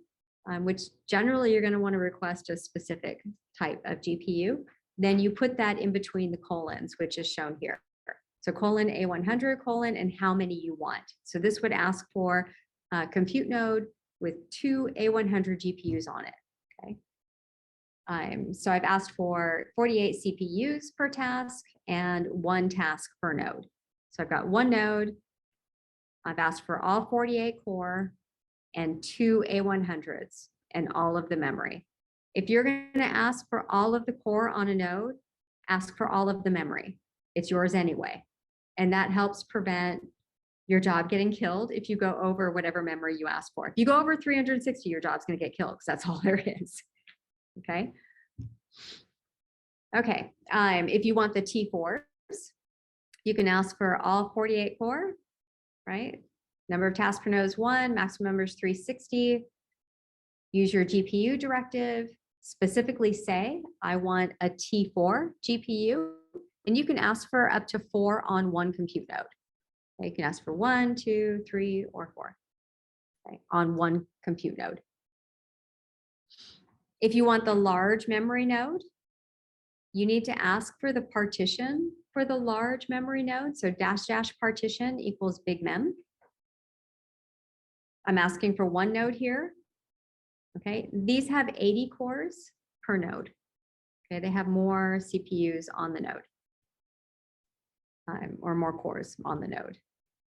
which generally you're going to want to request a specific type of GPU, then you put that in between the colons, which is shown here. So colon A100 colon and how many you want. So this would ask for a compute node with 2 A100 GPUs on it. Okay. So I've asked for 48 CPUs per task and 1 task per node. So I've got 1 node. I've asked for all 48 core and 2 A100s and all of the memory. If you're going to ask for all of the core on a node, ask for all of the memory. It's yours anyway. And that helps prevent your job getting killed if you go over whatever memory you ask for. If you go over 360, your job's going to get killed because that's all there is. Okay. Okay. If you want the T4s, you can ask for all 48 core, right? Number of tasks per node is 1, maximum number is 360. Use your GPU directive. Specifically say, I want a T4 GPU, and you can ask for up to 4 on one compute node. Okay, you can ask for 1, 2, 3, or 4 on one compute node. If you want the large memory node, you need to ask for the partition for the large memory node. So -- partition equals big mem. I'm asking for 1 node here. Okay, these have 80 cores per node. Okay, they have more CPUs on the node, or more cores on the node.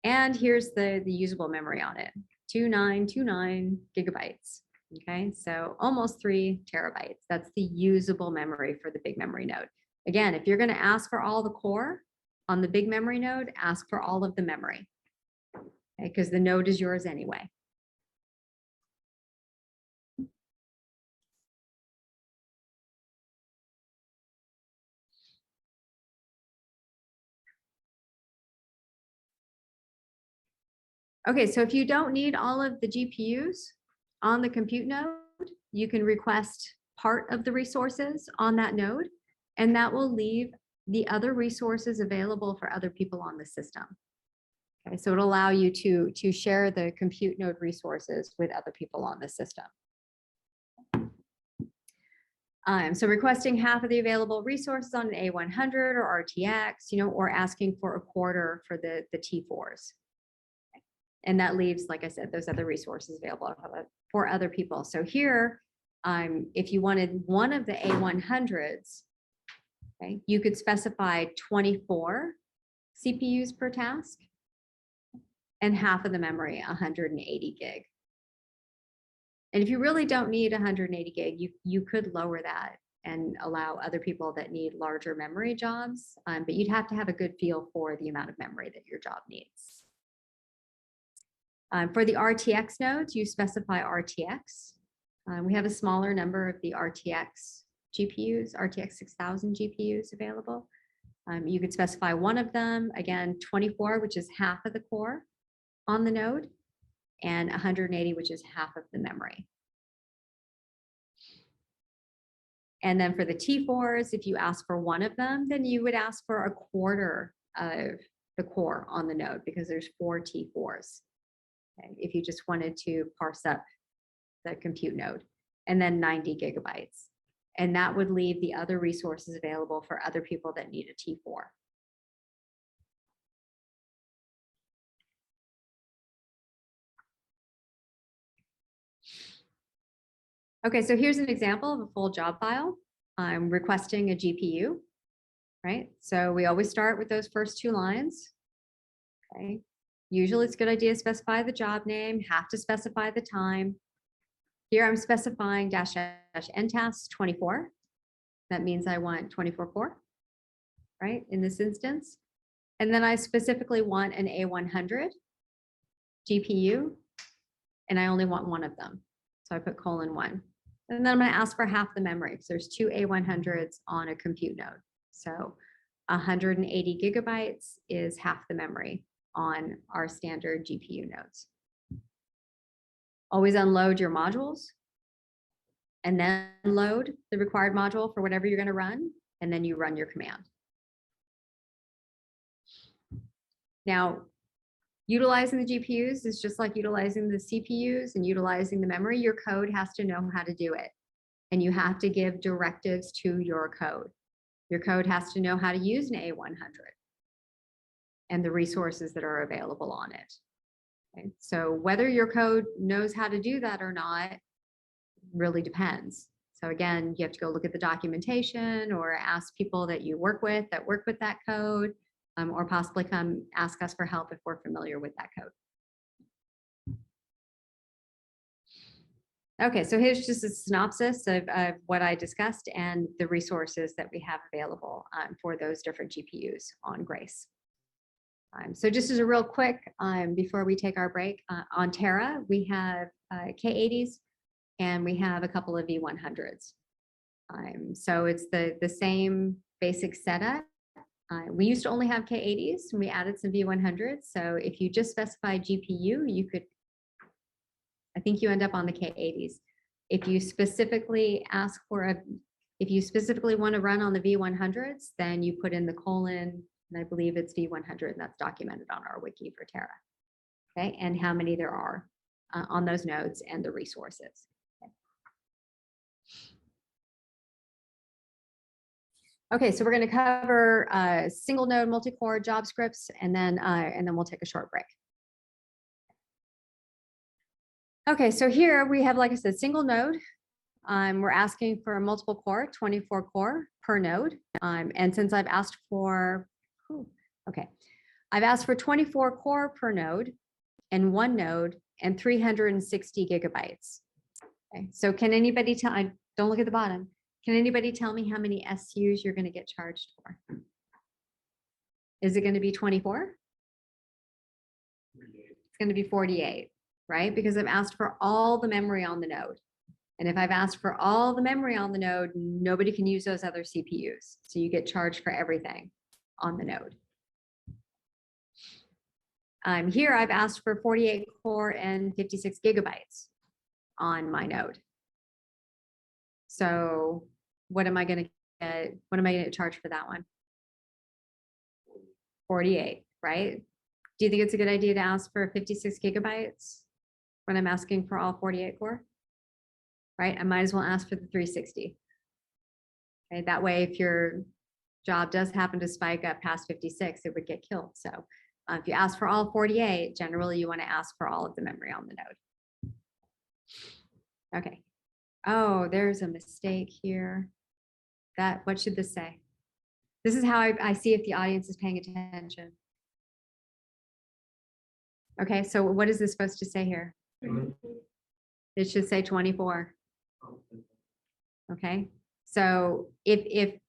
And here's the usable memory on it, 2929 gigabytes. Okay, so almost 3 terabytes. That's the usable memory for the big memory node. Again, if you're going to ask for all the core on the big memory node, ask for all of the memory, okay, because the node is yours anyway. Okay, so if you don't need all of the GPUs on the compute node, you can request part of the resources on that node, and that will leave the other resources available for other people on the system. Okay, so it'll allow you to share the compute node resources with other people on the system. So requesting half of the available resources on an A100 or RTX, or asking for a quarter for the T4s. And that leaves, like I said, those other resources available for other people. So here, if you wanted one of the A100s, okay, you could specify 24 CPUs per task and half of the memory, 180 gig. And if you really don't need 180 gig, you could lower that and allow other people that need larger memory jobs, but you'd have to have a good feel for the amount of memory that your job needs. For the RTX nodes, you specify RTX. We have a smaller number of the RTX GPUs, RTX 6000 GPUs available. You could specify one of them, again, 24, which is half of the core on the node, and 180, which is half of the memory. And then for the T4s, if you ask for one of them, then you would ask for a quarter of the core on the node because there's 4 T4s. Okay, if you just wanted to parse up the compute node, and then 90 gigabytes. And that would leave the other resources available for other people that need a T4. Okay, so here's an example of a full job file. I'm requesting a GPU, right? So we always start with those first 2 lines. Okay. Usually it's a good idea to specify the job name, have to specify the time. Here I'm specifying --ntasks 24. That means I want 24 core, right, in this instance. And then I specifically want an A100 GPU, and I only want one of them. So I put :1. And then I'm going to ask for half the memory because there's 2 A100s on a compute node. So 180 gigabytes is half the memory on our standard GPU nodes. Always unload your modules and then load the required module for whatever you're going to run, and then you run your command. Now, utilizing the GPUs is just like utilizing the CPUs and utilizing the memory. Your code has to know how to do it, and you have to give directives to your code. Your code has to know how to use an A100 and the resources that are available on it. Okay? So whether your code knows how to do that or not really depends. So again, you have to go look at the documentation or ask people that you work with that code, or possibly come ask us for help if we're familiar with that code. Okay, so here's just a synopsis of what I discussed and the resources that we have available for those different GPUs on Grace. So just as a real quick, before we take our break, on Terra, we have K80s and we have a couple of V100s. So it's the same basic setup. We used to only have K80s and we added some V100s. So if you just specify GPU, you could, I think you end up on the K80s. If you specifically ask for if you specifically want to run on the V100s, then you put in the :, and I believe it's V100, and that's documented on our wiki for Terra. Okay, and how many there are on those nodes and the resources. Okay, so we're going to cover single node multi-core job scripts, and then we'll take a short break. Okay, so here we have, like I said, single node. We're asking for a multiple core, 24 core per node. And since I've asked for, I've asked for 24 core per node and 1 node and 360 gigabytes. Okay, so can anybody tell, don't look at the bottom. Can anybody tell me how many SUs you're going to get charged for? Is it going to be 24? It's going to be 48, right? Because I've asked for all the memory on the node. And if I've asked for all the memory on the node, nobody can use those other CPUs. So you get charged for everything on the node. Here I've asked for 48 core and 56 gigabytes on my node. So what am I going to get? What am I going to charge for that one? 48, right? Do you think it's a good idea to ask for 56 gigabytes when I'm asking for all 48 core? Right? I might as well ask for the 360. Okay, that way, if your job does happen to spike up past 56, it would get killed. So if you ask for all 48, generally you want to ask for all of the memory on the node. Okay. Oh, there's a mistake here. What should this say? This is how I see if the audience is paying attention. Okay, so what is this supposed to say here? It should say 24. Okay, so if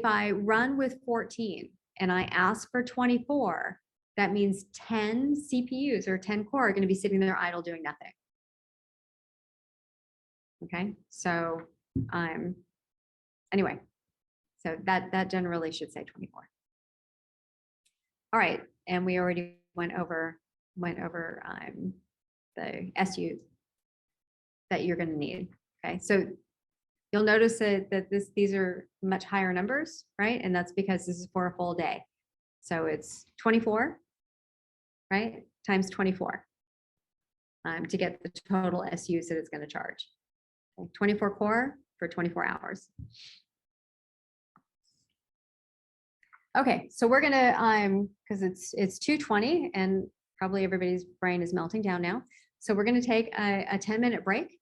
I run with 14 and I ask for 24, that means 10 CPUs or 10 core are going to be sitting there idle doing nothing. Okay, so anyway, so that generally should say 24. All right, and we already went over the SUs that you're going to need. Okay, so You'll notice that these are much higher numbers, right? And that's because this is for a full day. So it's 24, right? Times 24 to get the total SUs that it's going to charge. Okay, 24 core for 24 hours. Okay, so we're gonna because it's 2:20 and probably everybody's brain is melting down now. So we're gonna take a 10-minute break,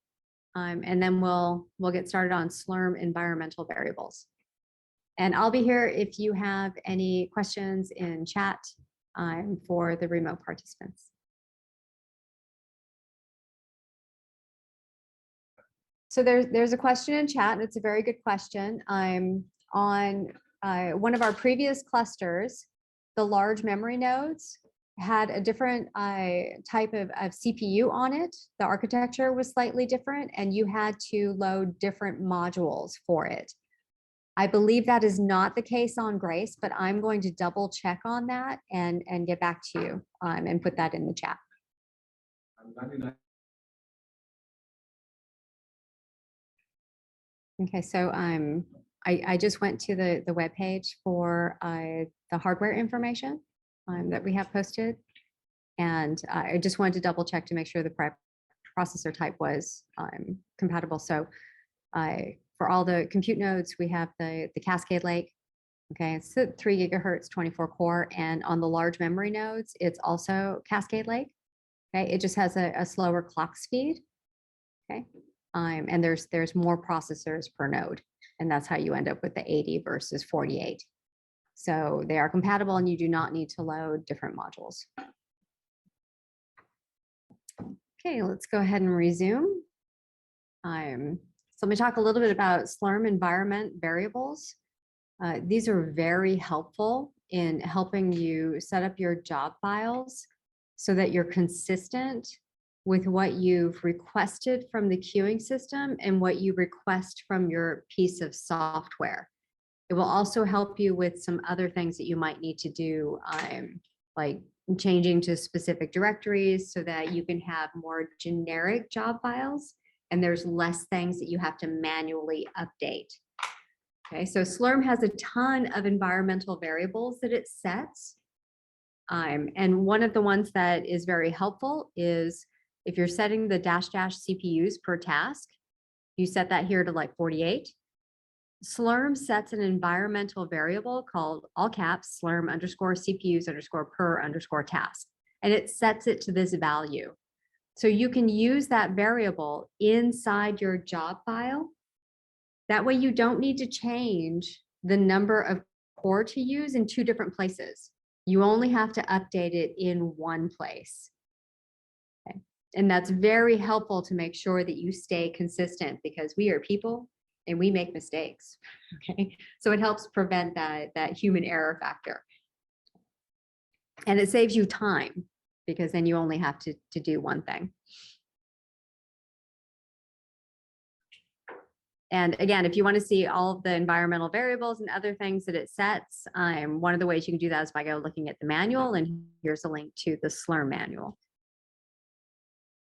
and then we'll get started on Slurm environmental variables. And I'll be here if you have any questions in chat for the remote participants. So there's a question in chat, and it's a very good question. I'm on one of our previous clusters, the large memory nodes had a different type of CPU on it. The architecture was slightly different, and you had to load different modules for it. I believe that is not the case on Grace, but I'm going to double check on that and get back to you and put that in the chat. Okay, so I just went to the webpage for the hardware information that we have posted. And I just wanted to double check to make sure the processor type was compatible. So for all the compute nodes, we have the Cascade Lake. Okay, it's 3 gigahertz, 24 core. And on the large memory nodes, it's also Cascade Lake. Okay, it just has a slower clock speed. Okay, and there's more processors per node. And that's how you end up with the 80 versus 48. So they are compatible and you do not need to load different modules. Okay, let's go ahead and resume. So let me talk a little bit about Slurm environment variables. These are very helpful in helping you set up your job files so that you're consistent with what you've requested from the queuing system and what you request from your piece of software. It will also help you with some other things that you might need to do, like changing to specific directories so that you can have more generic job files and there's less things that you have to manually update. Okay, so Slurm has a ton of environmental variables that it sets. And one of the ones that is very helpful is if you're setting the -- CPUs per task, you set that here to like 48. Slurm sets an environmental variable called all caps Slurm underscore CPUs underscore per underscore task. And it sets it to this value. So you can use that variable inside your job file. That way you don't need to change the number of core to use in 2 different places. You only have to update it in one place. Okay. And that's very helpful to make sure that you stay consistent because we are people and we make mistakes. Okay. So it helps prevent that human error factor. And it saves you time because then you only have to do one thing. And again, if you want to see all of the environmental variables and other things that it sets, one of the ways you can do that is by looking at the manual. And here's a link to the Slurm manual.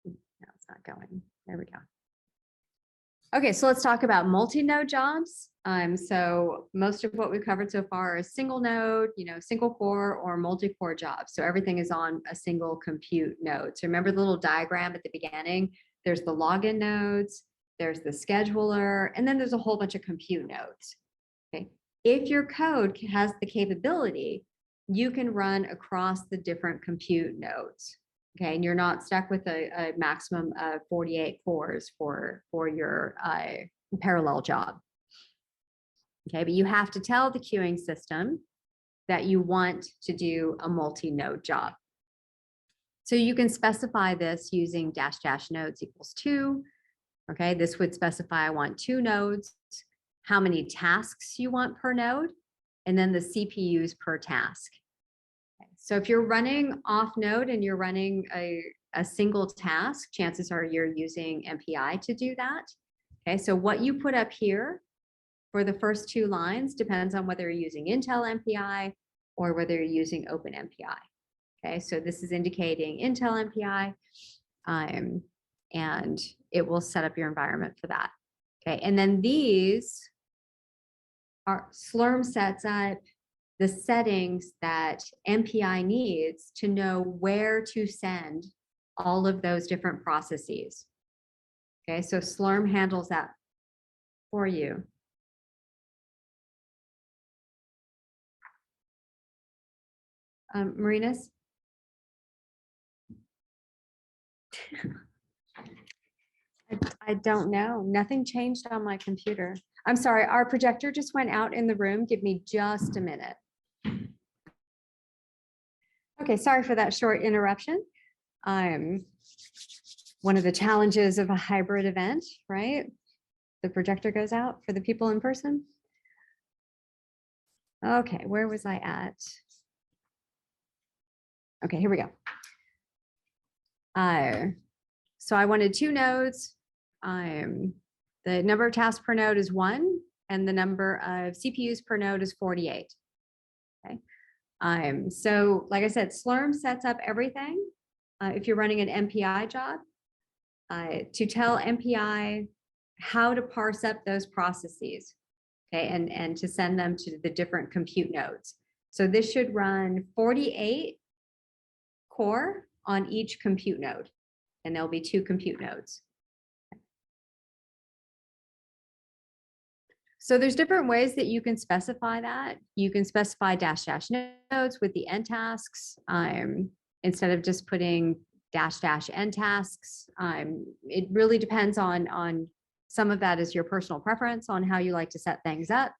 No, it's not going. There we go. Okay, so let's talk about multi-node jobs. So most of what we've covered so far is single node, single core or multi-core jobs. So everything is on a single compute node. So remember the little diagram at the beginning? There's the login nodes, there's the scheduler, and then there's a whole bunch of compute nodes. Okay, if your code has the capability, you can run across the different compute nodes. Okay, and you're not stuck with a maximum of 48 cores for your parallel job. Okay, but you have to tell the queuing system that you want to do a multi-node job. So you can specify this using -- nodes equals 2. Okay, this would specify I want 2 nodes, how many tasks you want per node, and then the CPUs per task. So if you're running off node and you're running a single task, chances are you're using MPI to do that. Okay, so what you put up here for the first 2 lines depends on whether you're using Intel MPI or whether you're using Open MPI. Okay, so this is indicating Intel MPI, and it will set up your environment for that. Okay, and then these are Slurm sets up the settings that MPI needs to know where to send all of those different processes. Okay, so Slurm handles that for you. Marinas? I don't know. Nothing changed on my computer. I'm sorry, our projector just went out in the room. Give me just a minute. Okay, sorry for that short interruption. One of the challenges of a hybrid event, right? The projector goes out for the people in person. Okay, where was I at? Okay, here we go. So I wanted 2 nodes. The number of tasks per node is 1, and the number of CPUs per node is 48. Okay. So like I said, Slurm sets up everything. If you're running an MPI job, to tell MPI how to parse up those processes, okay, and to send them to the different compute nodes. So this should run 48 core on each compute node, and there'll be 2 compute nodes. So there's different ways that you can specify that. You can specify dash nodes with the end tasks instead of just putting dash end tasks. It really depends on some of that is your personal preference on how you like to set things up.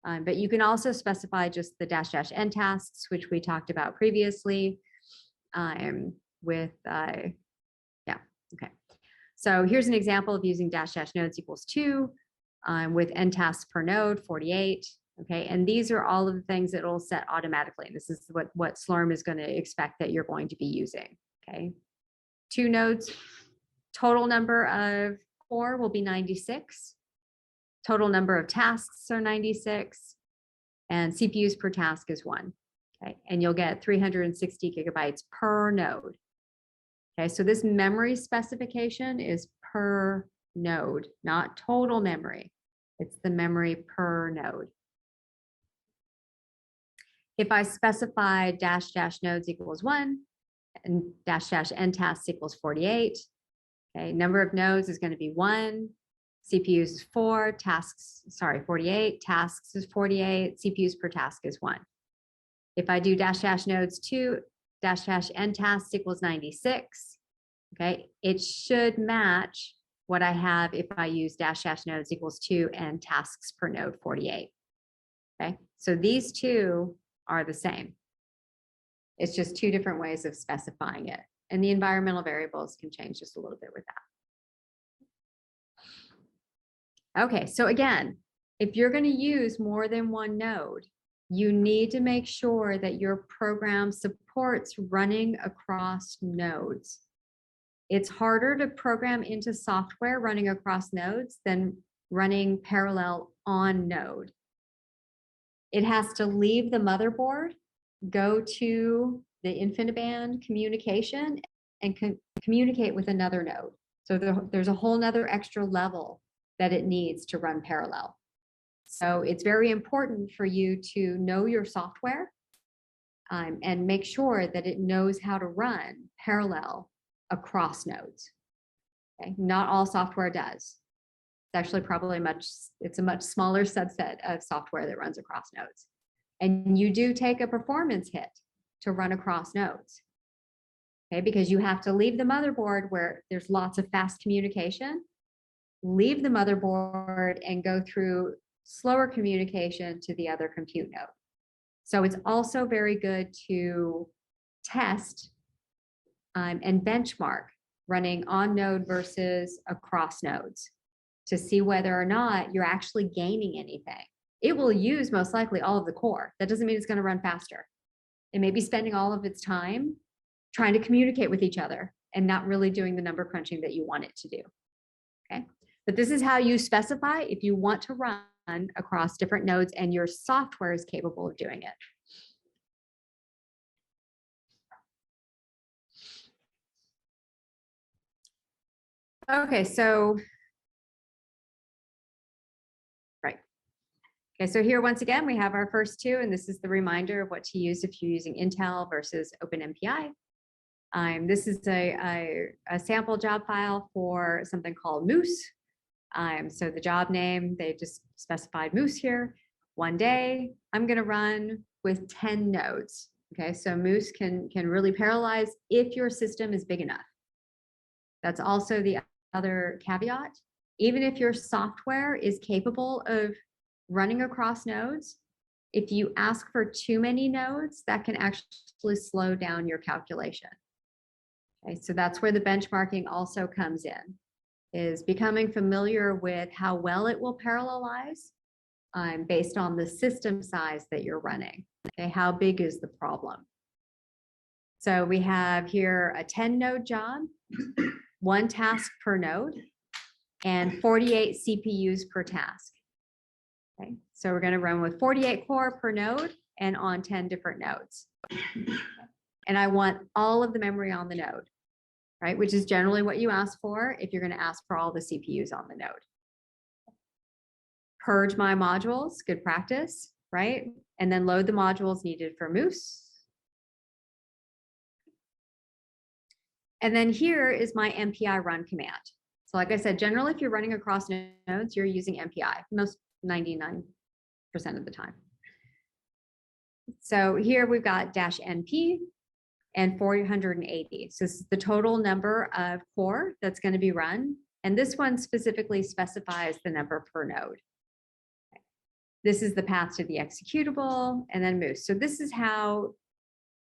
But you can also specify just the dash end tasks, which we talked about previously with, yeah, okay. So here's an example of using dash nodes equals 2 with n tasks per node, 48. Okay, and these are all of the things that it'll set automatically. This is what Slurm is going to expect that you're going to be using. Okay, 2 nodes, total number of core will be 96. Total number of tasks are 96, and CPUs per task is 1. Okay, and you'll get 360 gigabytes per node. Okay, so this memory specification is per node, not total memory. It's the memory per node. If I specify dash nodes equals 1 and dash n tasks equals 48, okay, number of nodes is going to be 1, CPUs is 4, tasks, sorry, 48, tasks is 48, CPUs per task is 1. If I do dash nodes 2, dash n tasks equals 96, okay, it should match what I have if I use dash nodes equals 2 and tasks per node 48. Okay, so these 2 are the same. It's just 2 different ways of specifying it. And the environmental variables can change just a little bit with that. Okay, so again, if you're going to use more than 1 node, you need to make sure that your program supports running across nodes. It's harder to program into software running across nodes than running parallel on node. It has to leave the motherboard, go to the InfiniBand communication, and communicate with another node. So there's a whole nother extra level that it needs to run parallel. So it's very important for you to know your software and make sure that it knows how to run parallel across nodes. Okay, not all software does. It's actually probably it's a much smaller subset of software that runs across nodes. And you do take a performance hit to run across nodes. Okay, because you have to leave the motherboard where there's lots of fast communication, leave the motherboard and go through slower communication to the other compute node. So it's also very good to test and benchmark running on node versus across nodes to see whether or not you're actually gaining anything. It will use most likely all of the core. That doesn't mean it's going to run faster. It may be spending all of its time trying to communicate with each other and not really doing the number crunching that you want it to do. Okay, but this is how you specify if you want to run across different nodes and your software is capable of doing it. Okay, so Okay, so here once again, we have our first two, and this is the reminder of what to use if you're using Intel versus OpenMPI. This is a sample job file for something called Moose. So the job name, they just specified Moose here. One day, I'm gonna run with 10 nodes. Okay, so Moose can really parallelize if your system is big enough. That's also the other caveat. Even if your software is capable of running across nodes, if you ask for too many nodes, that can actually slow down your calculation. Okay, so that's where the benchmarking also comes in, is becoming familiar with how well it will parallelize based on the system size that you're running. Okay, how big is the problem? So we have here a 10 node job, 1 task per node, and 48 CPUs per task. Okay, so we're going to run with 48 core per node and on 10 different nodes. And I want all of the memory on the node, right? Which is generally what you ask for if you're going to ask for all the CPUs on the node. Purge my modules, good practice, right? And then load the modules needed for Moose. And then here is my MPI run command. So like I said, generally, if you're running across nodes, you're using MPI, most 99% of the time. So here we've got -np and 480. So this is the total number of core that's going to be run. And this one specifically specifies the number per node. This is the path to the executable and then Moose. So this is how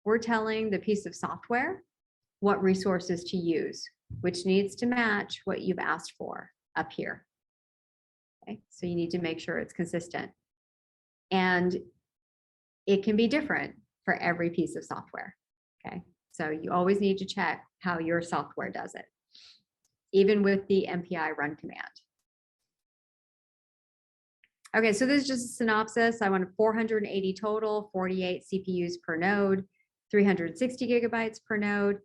we're telling the piece of software what resources to use, which needs to match what you've asked for up here. Okay, so you need to make sure it's consistent. And it can be different for every piece of software. Okay, so you always need to check how your software does it, even with the MPI run command. Okay, so this is just a synopsis. I wanted 480 total, 48 CPUs per node, 360 gigabytes per node.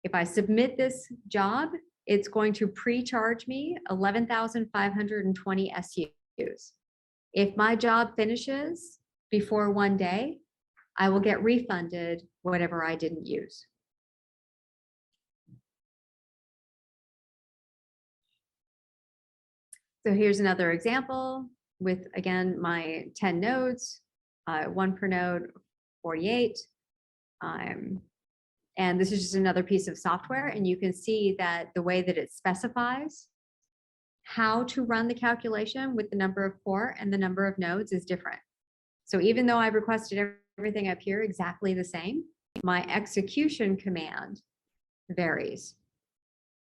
If I submit this job, it's going to pre-charge me 11,520 SUs. If my job finishes before one day, I will get refunded whatever I didn't use. So here's another example with, again, my 10 nodes, 1 per node, 48. And this is just another piece of software. And you can see that the way that it specifies how to run the calculation with the number of core and the number of nodes is different. So even though I've requested everything up here exactly the same, my execution command varies.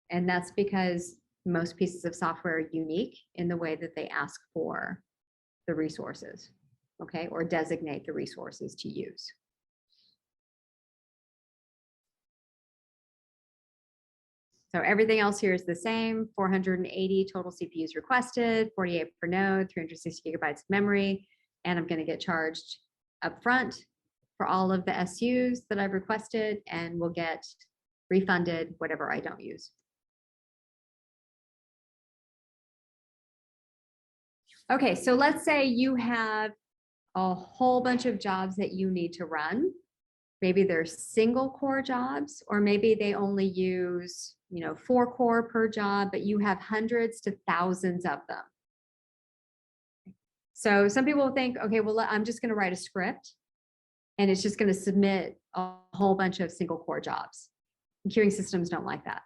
And that's because most pieces of software are unique in the way that they ask for the resources, okay, or designate the resources to use. So everything else here is the same, 480 total CPUs requested, 48 per node, 360 gigabytes of memory, and I'm going to get charged up front for all of the SUs that I've requested, and will get refunded whatever I don't use. Okay, so let's say you have a whole bunch of jobs that you need to run. Maybe they're single core jobs, or maybe they only use 4 core per job, but you have hundreds to thousands of them. So some people will think, okay, well, I'm just going to write a script and it's just going to submit a whole bunch of single core jobs. Queuing systems don't like that.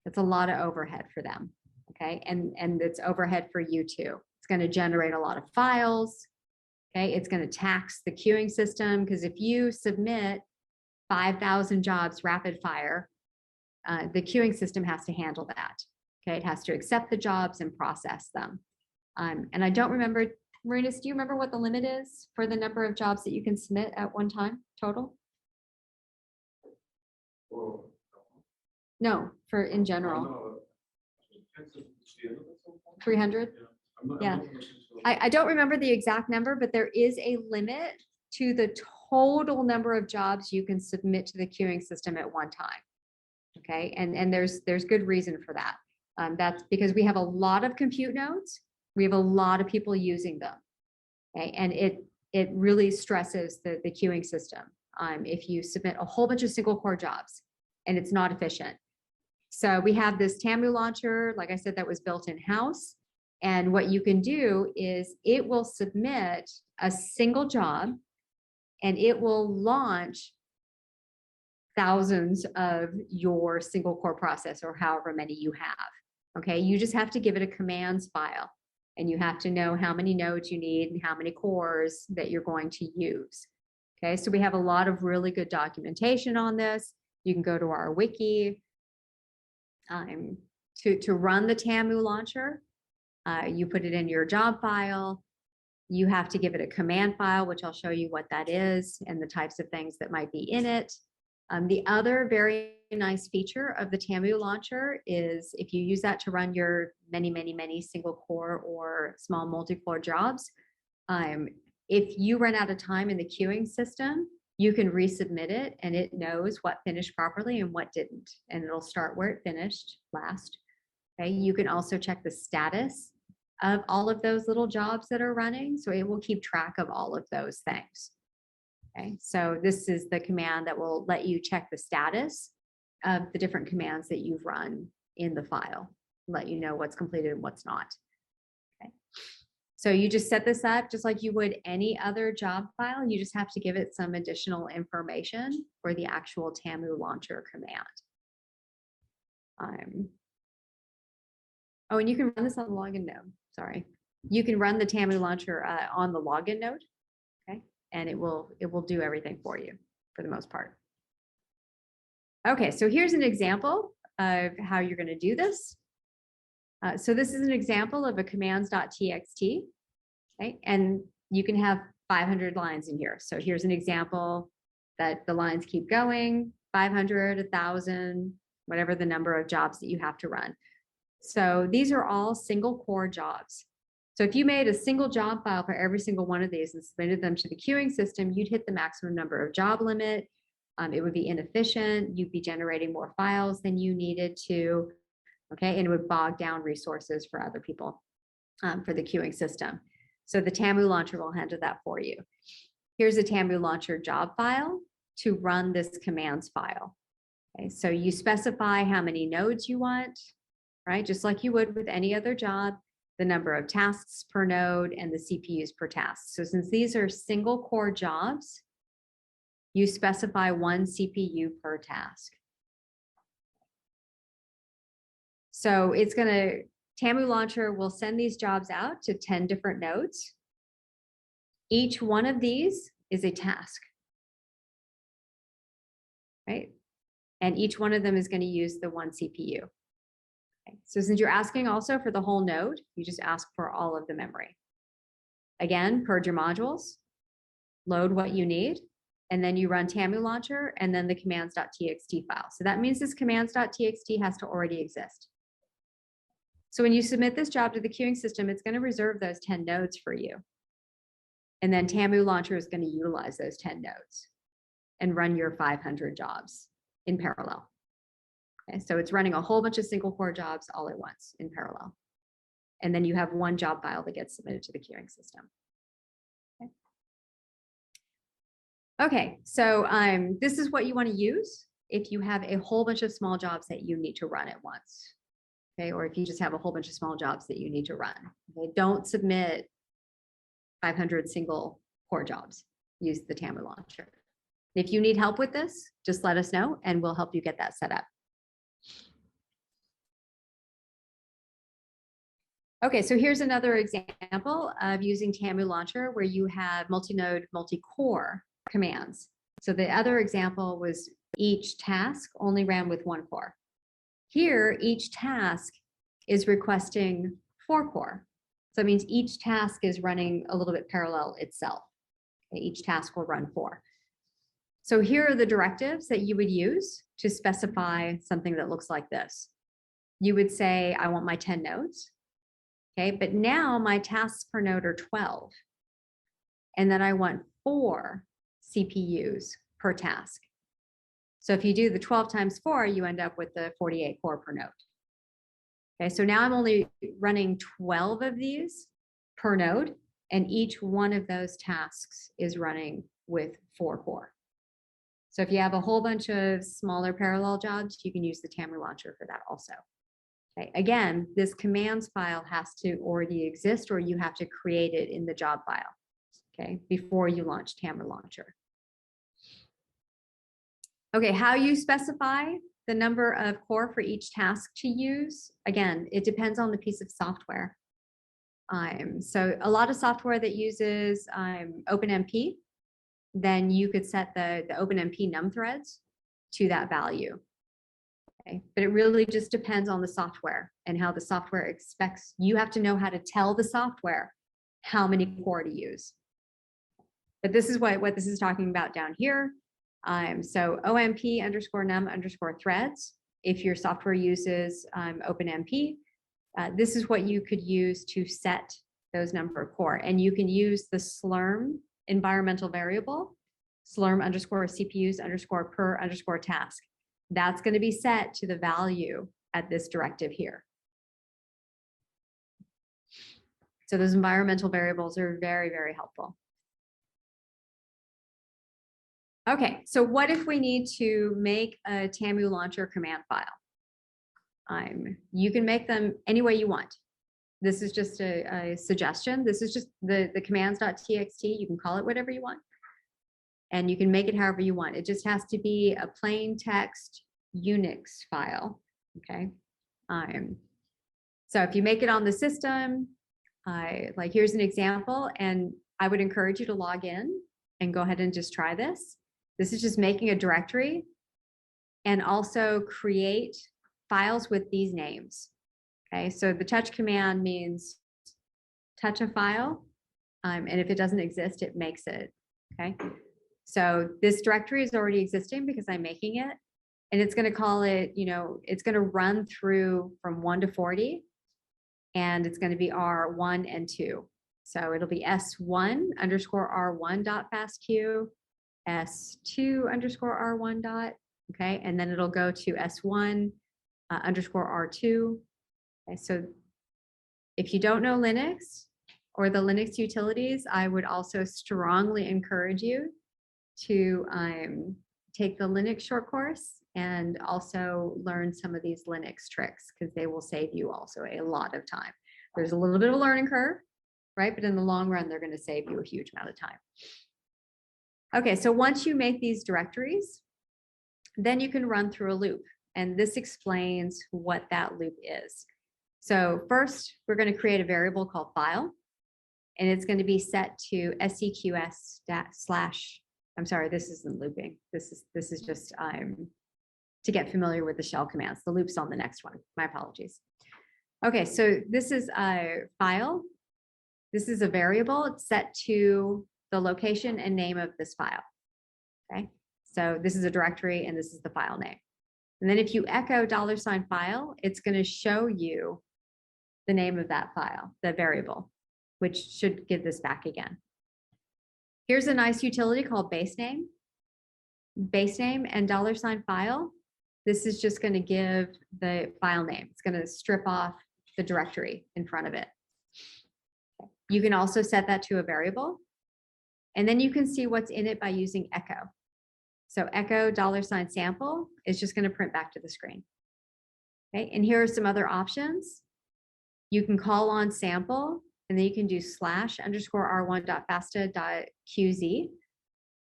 It's a lot of overhead for them. Okay, and it's overhead for you too. It's going to generate a lot of files. Okay, it's going to tax the queuing system, because if you submit 5,000 jobs rapid fire, the queuing system has to handle that. Okay, it has to accept the jobs and process them. And I don't remember, Marinus, do you remember what the limit is for the number of jobs that you can submit at one time total? No, for in general. 300? Yeah. I don't remember the exact number, but there is a limit to the total number of jobs you can submit to the queuing system at one time. Okay, and there's good reason for that. That's because we have a lot of compute nodes. We have a lot of people using them. Okay, and it really stresses the queuing system if you submit a whole bunch of single core jobs and it's not efficient. So we have this Tamu launcher, like I said, that was built in-house. And what you can do is it will submit a single job and it will launch thousands of your single core process or however many you have. Okay, you just have to give it a commands file and you have to know how many nodes you need and how many cores that you're going to use. Okay, so we have a lot of really good documentation on this. You can go to our wiki to run the Tamu launcher. You put it in your job file. You have to give it a command file, which I'll show you what that is and the types of things that might be in it. The other very nice feature of the Tamu launcher is if you use that to run your many single core or small multi-core jobs, if you run out of time in the queuing system, you can resubmit it and it knows what finished properly and what didn't, and it'll start where it finished last. Okay, you can also check the status of all of those little jobs that are running, so it will keep track of all of those things. Okay, so this is the command that will let you check the status of the different commands that you've run in the file, let you know what's completed and what's not. Okay, so you just set this up just like you would any other job file. You just have to give it some additional information for the actual Tamu launcher command. Oh, and you can run this on the login node. Sorry, you can run the Tamu launcher on the login node. Okay, and it will do everything for you for the most part. Okay, so here's an example of how you're going to do this. So this is an example of a commands.txt, okay? And you can have 500 lines in here. So here's an example that the lines keep going, 500, 1,000, whatever the number of jobs that you have to run. So these are all single core jobs. So if you made a single job file for every single one of these and submitted them to the queuing system, you'd hit the maximum number of job limit. It would be inefficient. You'd be generating more files than you needed to. Okay, and it would bog down resources for other people for the queuing system. So the Tamu launcher will handle that for you. Here's a Tamu launcher job file to run this commands file. Okay, so you specify how many nodes you want, right? Just like you would with any other job, the number of tasks per node and the CPUs per task. So since these are single core jobs, you specify 1 CPU per task. So it's going to, Tamu launcher will send these jobs out to 10 different nodes. Each one of these is a task, right? And each one of them is going to use the 1 CPU. Okay. So since you're asking also for the whole node, you just ask for all of the memory. Again, purge your modules, load what you need, and then you run Tamu launcher and then the commands.txt file. So that means this commands.txt has to already exist. So when you submit this job to the queuing system, it's going to reserve those 10 nodes for you. And then Tamu launcher is going to utilize those 10 nodes and run your 500 jobs in parallel. Okay, so it's running a whole bunch of single core jobs all at once in parallel. And then you have one job file that gets submitted to the queuing system. Okay, so this is what you want to use if you have a whole bunch of small jobs that you need to run at once. Okay, or if you just have a whole bunch of small jobs that you need to run. Okay, don't submit 500 single core jobs. Use the Tamu launcher. If you need help with this, just let us know and we'll help you get that set up. Okay, so here's another example of using Tamu launcher where you have multi-node, multi-core commands. So the other example was each task only ran with 1 core. Here, each task is requesting 4 core. So it means each task is running a little bit parallel itself. Okay, each task will run 4. So here are the directives that you would use to specify something that looks like this. You would say, I want my 10 nodes. Okay, but now my tasks per node are 12. And then I want 4 CPUs per task. So if you do the 12 times 4, you end up with the 48 core per node. Okay, so now I'm only running 12 of these per node, And each one of those tasks is running with 4 core. So if you have a whole bunch of smaller parallel jobs, you can use the Tamu launcher for that also. Okay. Again, this commands file has to already exist, or you have to create it in the job file, okay, before you launch Tamu launcher. Okay, how you specify the number of core for each task to use, again, it depends on the piece of software. So a lot of software that uses OpenMP, then you could set the OpenMP num threads to that value. Okay. But it really just depends on the software and how the software expects. You have to know how to tell the software how many core to use. But this is what this is talking about down here. So OMP underscore num underscore threads. If your software uses OpenMP, this is what you could use to set those number of core. And you can use the Slurm environmental variable, Slurm underscore CPUs underscore per underscore task. That's going to be set to the value at this directive here. So those environmental variables are very, very helpful. Okay, so what if we need to make a Tamu launcher command file? You can make them any way you want. This is just a suggestion. This is just the commands.txt. You can call it whatever you want. And you can make it however you want. It just has to be a plain text Unix file, okay? So if you make it on the system, like here's an example, and I would encourage you to log in and go ahead and just try this. This is just making a directory and also create files with these names, okay? So the touch command means touch a file, and if it doesn't exist, it makes it, okay? So this directory is already existing because I'm making it, and it's going to call it, it's going to run through from 1 to 40, and it's going to be R1 and 2. So it'll be S1 underscore R1 dot fastq, S2 underscore R1 dot, okay, and then it'll go to S1 underscore R2. Okay, so if you don't know Linux or the Linux utilities, I would also strongly encourage you to take the Linux short course and also learn some of these Linux tricks, because they will save you also a lot of time. There's a little bit of a learning curve, right? But in the long run, they're going to save you a huge amount of time. Okay, so once you make these directories, then you can run through a loop. And this explains what that loop is. So first, we're going to create a variable called file, and it's going to be set to seqs slash, I'm sorry, this isn't looping. This is just to get familiar with the shell commands. The loop's on the next one. My apologies. Okay, so this is a file. This is a variable. It's set to the location and name of this file. Okay, so this is a directory and this is the file name. And then if you echo $file, it's going to show you the name of that file, the variable, which should give this back again. Here's a nice utility called base name. Base name and $file. This is just going to give the file name. It's going to strip off the directory in front of it. You can also set that to a variable. And then you can see what's in it by using echo. So echo $sample is just going to print back to the screen. Okay, and here are some other options. You can call on sample, and then you can do slash underscore r1.fasta.qz.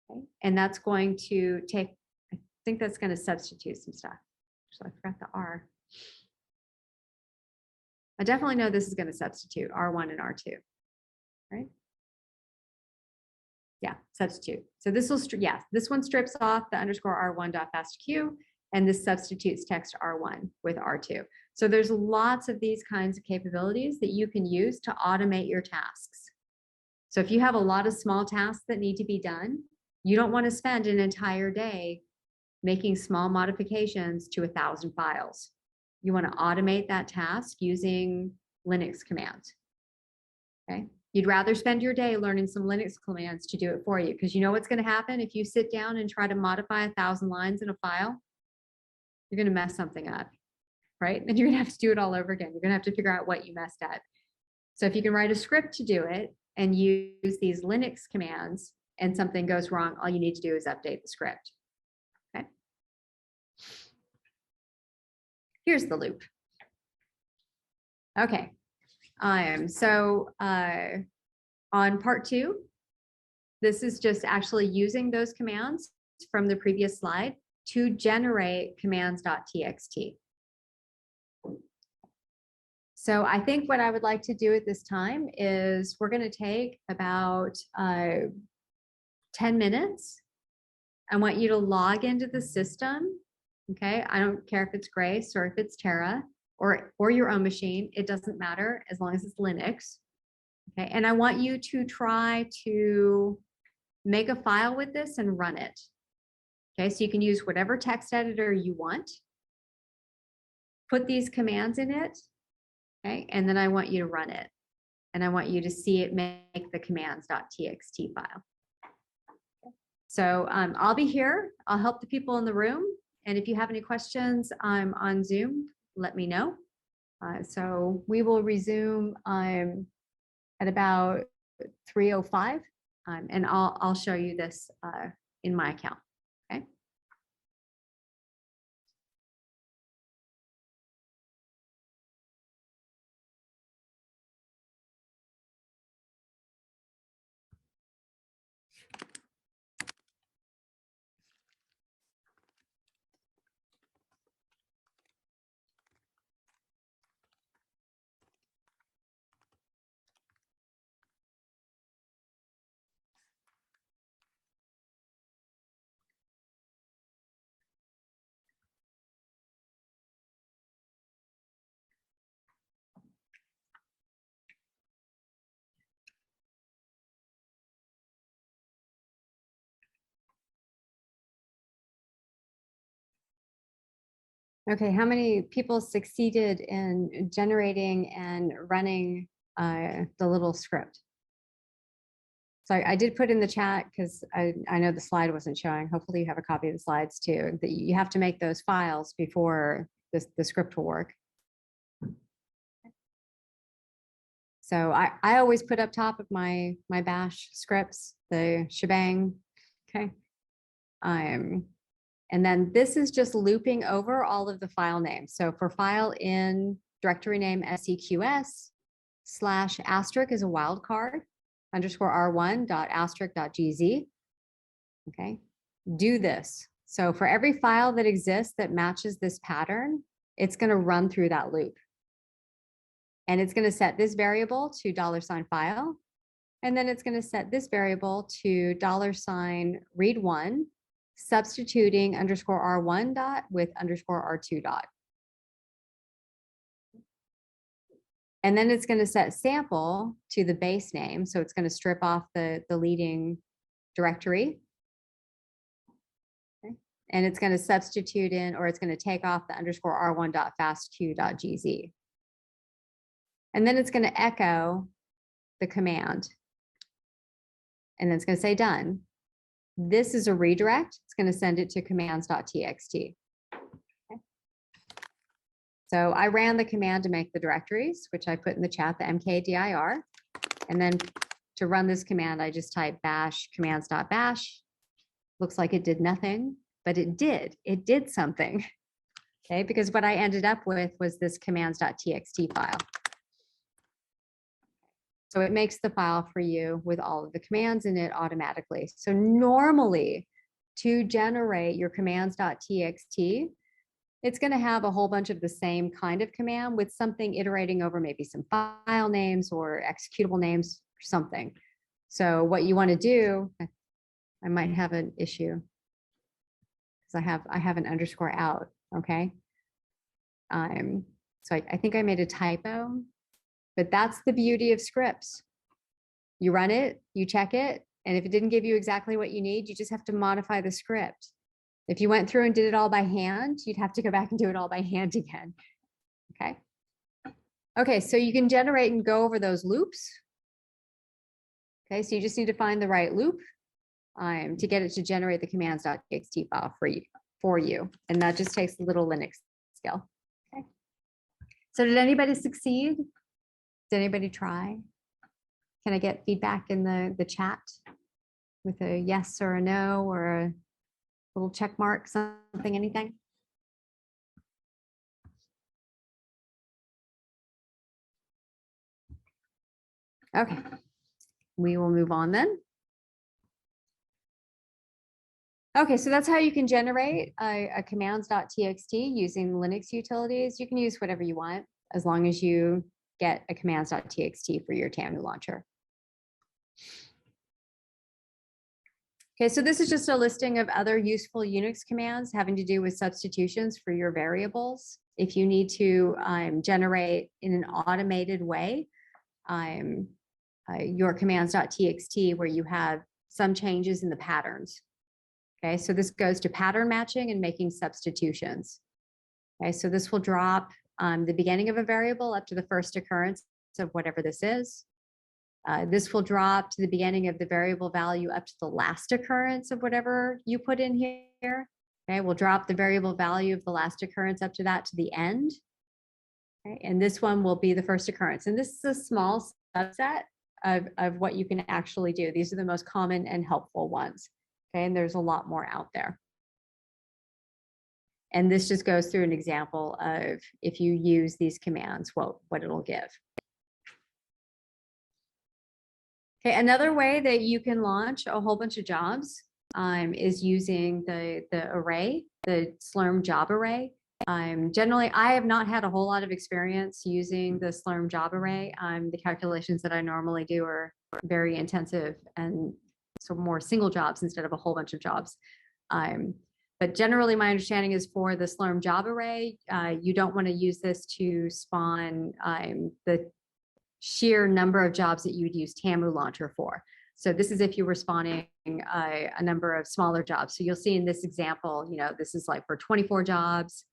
Okay, and that's going to take, I think that's going to substitute some stuff. So I forgot the R. I definitely know this is going to substitute R1 and R2, right? Yeah, substitute. So this will, yeah, this one strips off the underscore r1.fastq, and this substitutes text R1 with R2. So there's lots of these kinds of capabilities that you can use to automate your tasks. So if you have a lot of small tasks that need to be done, you don't want to spend an entire day making small modifications to 1,000 files. You want to automate that task using Linux commands. Okay. You'd rather spend your day learning some Linux commands to do it for you, because you know what's going to happen if you sit down and try to modify 1,000 lines in a file? You're going to mess something up, right? And you're going to have to do it all over again. You're going to have to figure out what you messed up. So if you can write a script to do it, and use these Linux commands and something goes wrong, all you need to do is update the script. Okay. Here's the loop. Okay. So on part 2, this is just actually using those commands from the previous slide to generate commands.txt. So I think what I would like to do at this time is we're going to take about 10 minutes. I want you to log into the system. Okay, I don't care if it's Grace or if it's Terra or your own machine. It doesn't matter as long as it's Linux. Okay, and I want you to try to make a file with this and run it. Okay, so you can use whatever text editor you want. Put these commands in it. Okay, and then I want you to run it. And I want you to see it make the commands.txt file. So I'll be here. I'll help the people in the room. And if you have any questions, I'm on Zoom, let me know. So we will resume at about 3:05, and I'll show you this in my account. Okay. Okay, how many people succeeded in generating and running the little script? So I did put in the chat because I know the slide wasn't showing. Hopefully you have a copy of the slides too. That you have to make those files before the script will work. So I always put up top of my bash scripts, the shebang, okay? And then this is just looping over all of the file names. So for file in directory name seqs / is a wildcard _r1.*.gz. Okay, do this. So for every file that exists that matches this pattern, it's going to run through that loop. And it's going to set this variable to $file. And then it's going to set this variable to $read1, substituting _r1 dot with _r2 dot. And then it's going to set sample to the base name. So it's going to strip off the leading directory. Okay. And it's going to substitute in, or it's going to take off the _r1 dot fastq dot gz. And then it's going to echo the command. And then it's going to say done. This is a redirect. It's going to send it to commands.txt. Okay. So I ran the command to make the directories, which I put in the chat, the mkdir. And then to run this command, I just typed bash commands.bash. Looks like it did nothing, but it did. It did something. Okay, because what I ended up with was this commands.txt file. So it makes the file for you with all of the commands in it automatically. So normally to generate your commands.txt, it's going to have a whole bunch of the same kind of command with something iterating over maybe some file names or executable names or something. So what you want to do, I might have an issue because I have an underscore out. Okay. So I think I made a typo. But that's the beauty of scripts. You run it, you check it, and if it didn't give you exactly what you need, you just have to modify the script. If you went through and did it all by hand, you'd have to go back and do it all by hand again. Okay. Okay, so you can generate and go over those loops. Okay, so you just need to find the right loop to get it to generate the commands.txt file for you. And that just takes a little Linux skill. Okay. So did anybody succeed? Did anybody try? Can I get feedback in the chat with a yes or a no or a little check mark, something, anything? Okay, we will move on then. Okay, so that's how you can generate a commands.txt using Linux utilities. You can use whatever you want as long as you get a commands.txt for your Tamu launcher. Okay, so this is just a listing of other useful Unix commands having to do with substitutions for your variables. If you need to generate in an automated way your commands.txt where you have some changes in the patterns. Okay, so this goes to pattern matching and making substitutions. Okay, so this will drop the beginning of a variable up to the first occurrence of whatever this is. This will drop to the beginning of the variable value up to the last occurrence of whatever you put in here. Okay, we'll drop the variable value of the last occurrence up to that to the end. Okay, and this one will be the first occurrence. And this is a small subset of what you can actually do. These are the most common and helpful ones. Okay, and there's a lot more out there. And this just goes through an example of if you use these commands, what it'll give. Okay, another way that you can launch a whole bunch of jobs is using the array, the Slurm job array. Generally, I have not had a whole lot of experience using the Slurm job array. The calculations that I normally do are very intensive and so more single jobs instead of a whole bunch of jobs. But generally, my understanding is for the Slurm job array, you don't want to use this to spawn the sheer number of jobs that you would use Tamu launcher for. So this is if you were spawning a number of smaller jobs. So you'll see in this example, this is like for 24 jobs,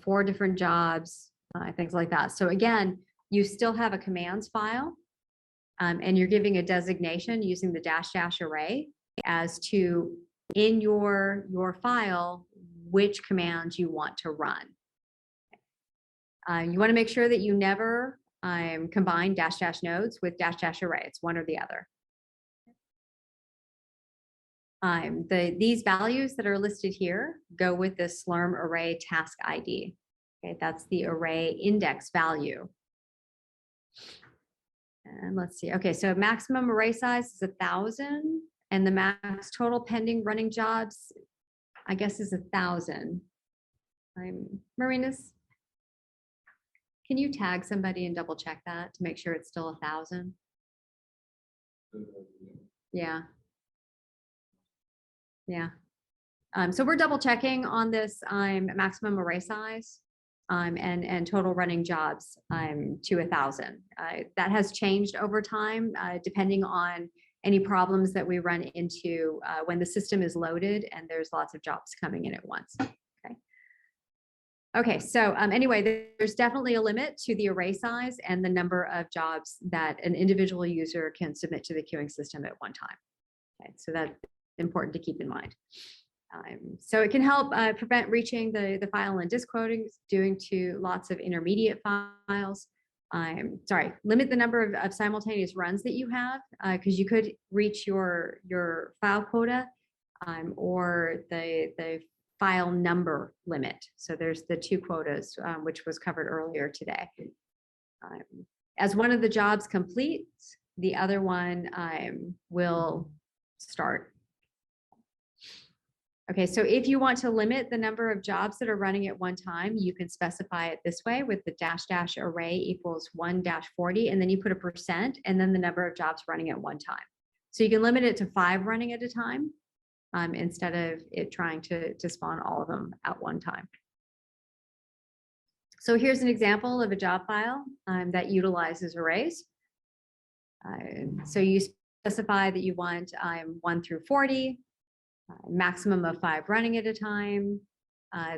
4 different jobs, things like that. So again, you still have a commands file and you're giving a designation using the -- array as to in your file, which commands you want to run. You want to make sure that you never combine -- nodes with -- array. It's one or the other. These values that are listed here go with the Slurm array task ID. Okay, that's the array index value. And let's see. Okay, so maximum array size is 1,000, and the max total pending running jobs, I guess, is 1,000. Marinas, can you tag somebody and double check that to make sure it's still 1,000? Yeah. Yeah. So we're double checking on this maximum array size and total running jobs to 1,000. That has changed over time depending on any problems that we run into when the system is loaded and there's lots of jobs coming in at once. Okay, so anyway, there's definitely a limit to the array size and the number of jobs that an individual user can submit to the queuing system at one time. Okay, so that's important to keep in mind. So it can help prevent reaching the file and disk quotings due to lots of intermediate files. Limit the number of simultaneous runs that you have because you could reach your file quota or the file number limit. So there's the 2 quotas, which was covered earlier today. As one of the jobs completes, the other one will start. Okay, so if you want to limit the number of jobs that are running at one time, you can specify it this way with the -- array equals 1-40, and then you put a % and then the number of jobs running at one time. So you can limit it to 5 running at a time instead of it trying to spawn all of them at one time. So here's an example of a job file that utilizes arrays. So you specify that you want 1 through 40, maximum of 5 running at a time,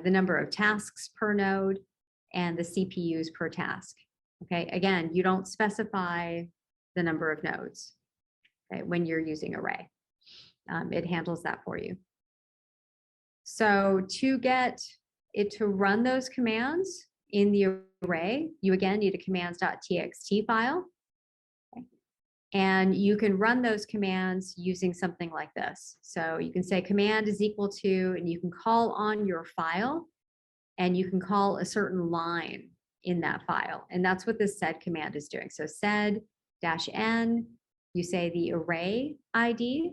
the number of tasks per node, and the CPUs per task. Okay, again, you don't specify the number of nodes when you're using array. It handles that for you. So to get it to run those commands in the array, you again need a commands.txt file. Okay. And you can run those commands using something like this. So you can say command is equal to, and you can call on your file, and you can call a certain line in that file. And that's what this sed command is doing. So sed-n, you say the array ID,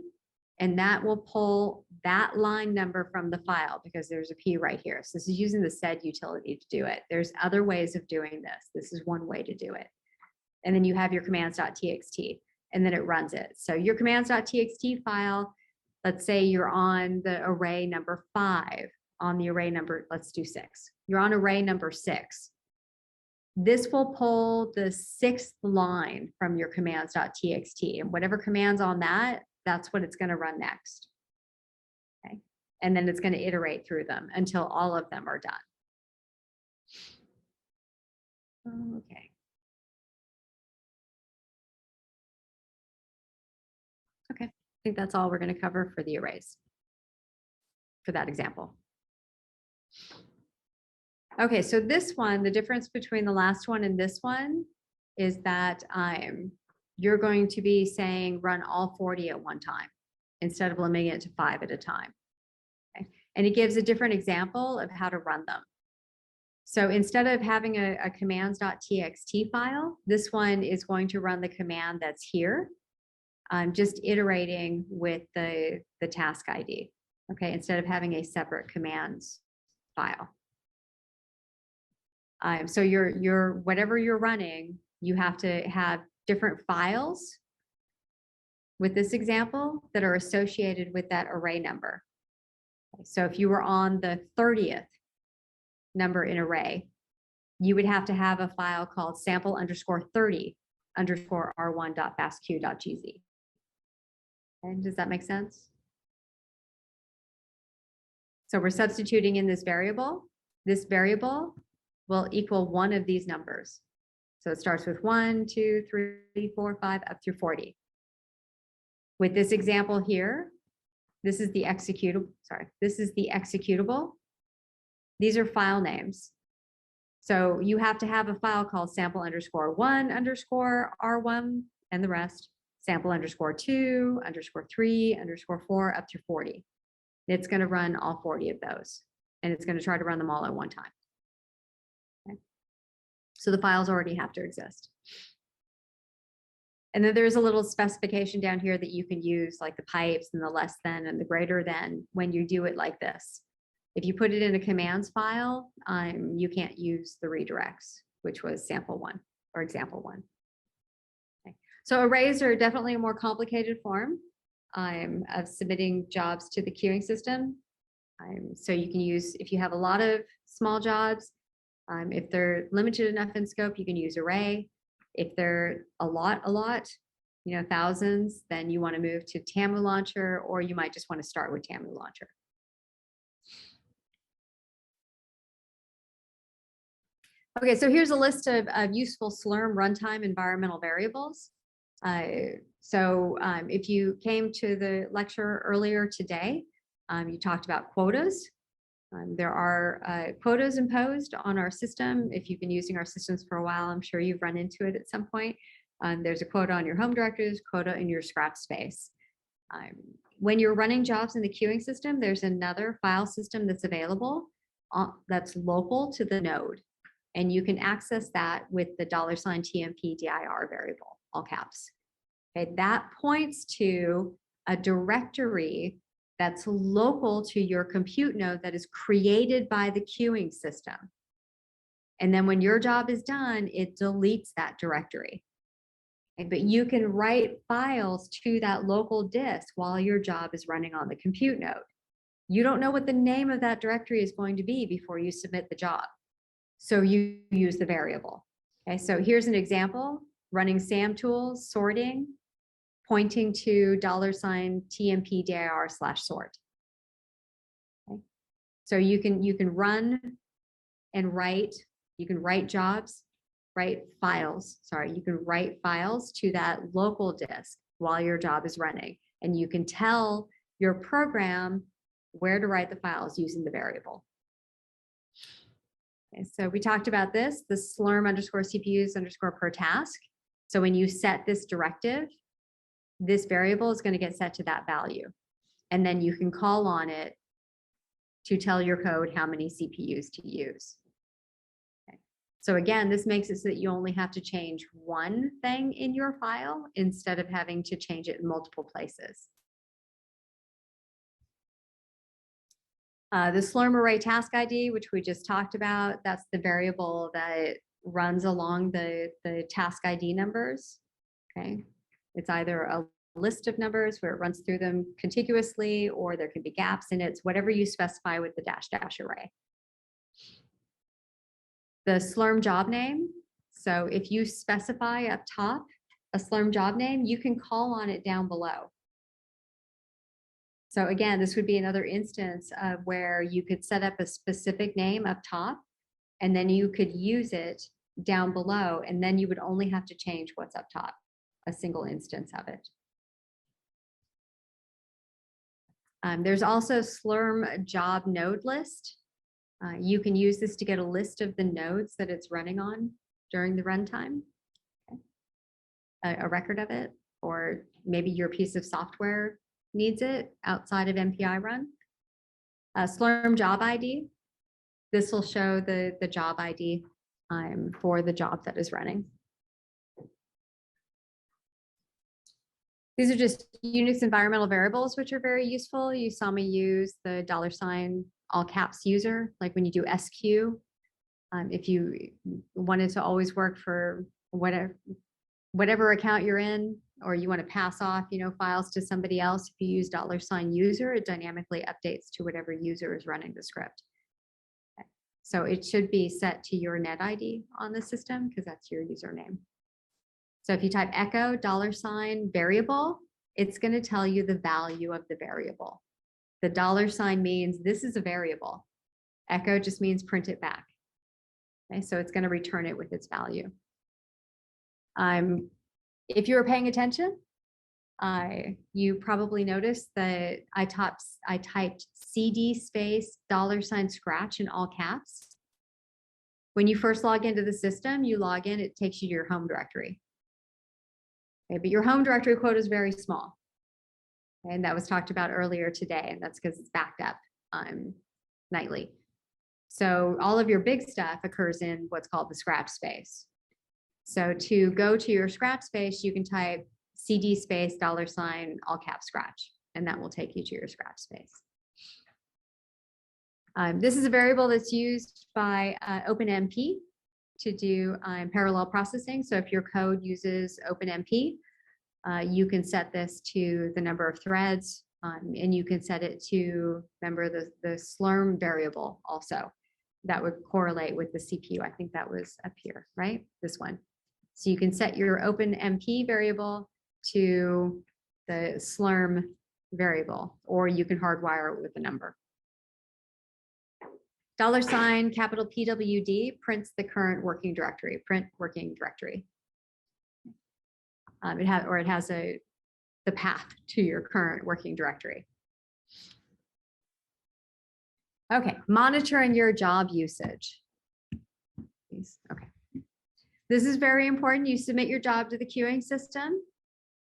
and that will pull that line number from the file because there's a P right here. So this is using the sed utility to do it. There's other ways of doing this. This is one way to do it. And then you have your commands.txt, and then it runs it. So your commands.txt file, let's say you're on the array number 5, on the array number, let's do 6. You're on array number 6. This will pull the 6th line from your commands.txt, and whatever command's on that, that's what it's going to run next. Okay. And then it's going to iterate through them until all of them are done. Okay. Okay. I think that's all we're going to cover for the arrays for that example. Okay, so this one, the difference between the last one and this one is that you're going to be saying run all 40 at one time instead of limiting it to 5 at a time. Okay? And it gives a different example of how to run them. So instead of having a commands.txt file, this one is going to run the command that's here, just iterating with the task ID, okay, instead of having a separate commands file. So whatever you're running, you have to have different files with this example that are associated with that array number. So if you were on the 30th number in array, you would have to have a file called sample_30_r1.fastq.gz. And does that make sense? So we're substituting in this variable. This variable will equal one of these numbers. So it starts with 1, 2, 3, 4, 5, up through 40. With this example here, this is the executable. Sorry, this is the executable. These are file names. So you have to have a file called sample_1_r1 and the rest, sample_2_3_4 up through 40. It's going to run all 40 of those, and it's going to try to run them all at one time. Okay. So the files already have to exist. And then there's a little specification down here that you can use, like the pipes and the less than and the greater than, when you do it like this. If you put it in a commands file, you can't use the redirects, which was sample1 or example1. Okay. So arrays are definitely a more complicated form of submitting jobs to the queuing system. So you can use, if you have a lot of small jobs, if they're limited enough in scope, you can use array. If they're a lot, thousands, then you want to move to Tamu launcher, or you might just want to start with Tamu launcher. Okay, so here's a list of useful Slurm runtime environmental variables. If you came to the lecture earlier today, you talked about quotas. There are quotas imposed on our system. If you've been using our systems for a while, I'm sure you've run into it at some point. There's a quota on your home directories, quota in your scrap space. When you're running jobs in the queuing system, there's another file system that's available that's local to the node. And you can access that with the $TMP_dir variable, all caps. Okay, that points to a directory that's local to your compute node that is created by the queuing system. And then when your job is done, it deletes that directory. Okay, but you can write files to that local disk while your job is running on the compute node. You don't know what the name of that directory is going to be before you submit the job. So you use the variable. Okay, so here's an example, running SAM tools, sorting, pointing to $TMP_dir/sort. Okay, so you can run and write, you can write jobs, write files, you can write files to that local disk while your job is running. And you can tell your program where to write the files using the variable. Okay, so we talked about this, the slurm_CPUs_per task. So when you set this directive, this variable is going to get set to that value. And then you can call on it to tell your code how many CPUs to use. Okay. So again, this makes it so that you only have to change one thing in your file instead of having to change it in multiple places. The Slurm array task ID, which we just talked about, that's the variable that runs along the task ID numbers. Okay, it's either a list of numbers where it runs through them contiguously, or there can be gaps in it. It's whatever you specify with the -- array. The Slurm job name. So if you specify up top a Slurm job name, you can call on it down below. So again, this would be another instance of where you could set up a specific name up top, and then you could use it down below, and then you would only have to change what's up top, a single instance of it. There's also Slurm job node list. You can use this to get a list of the nodes that it's running on during the runtime, okay. A record of it, or maybe your piece of software needs it outside of MPI run. Slurm job ID. This will show the job ID for the job that is running. These are just Unix environmental variables, which are very useful. You saw me use the $ all caps user, like when you do SQ. If you wanted to always work for whatever account you're in, or you want to pass off, files to somebody else, if you use $user, it dynamically updates to whatever user is running the script. Okay. So it should be set to your net ID on the system because that's your username. So if you type echo $variable, it's going to tell you the value of the variable. The $ means this is a variable. Echo just means print it back. Okay, so it's going to return it with its value. If you were paying attention, you probably noticed that I typed CD space $scratch in all caps. When you first log into the system, you log in, it takes you to your home directory. Okay, but your home directory quota is very small. Okay, and that was talked about earlier today, and that's because it's backed up nightly. So all of your big stuff occurs in what's called the scratch space. So to go to your scratch space, you can type CD space $ all caps scratch, and that will take you to your scratch space. This is a variable that's used by OpenMP to do parallel processing. So if your code uses OpenMP, you can set this to the number of threads, and you can set it to, remember, the Slurm variable also. That would correlate with the CPU. I think that was up here, right? This one. So you can set your OpenMP variable to the Slurm variable, or you can hardwire it with a number. $capital PWD prints the current working directory, print working directory. It has the path to your current working directory. Okay, monitoring your job usage. Okay. This is very important. You submit your job to the queuing system.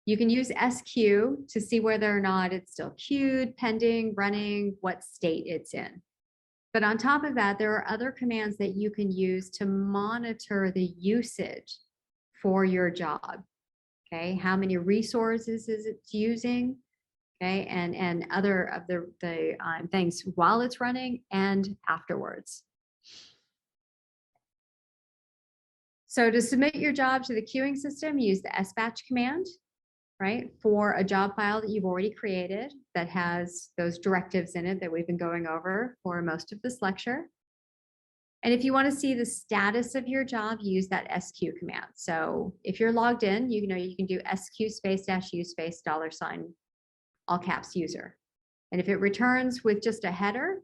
You can use SQ to see whether or not it's still queued, pending, running, what state it's in. But on top of that, there are other commands that you can use to monitor the usage for your job. Okay, how many resources is it using? Okay, and other of the things while it's running and afterwards. So to submit your job to the queuing system, use the sbatch command, right, for a job file that you've already created that has those directives in it that we've been going over for most of this lecture. And if you want to see the status of your job, use that SQ command. So if you're logged in, you can do SQ space -u space $ all caps user. And if it returns with just a header,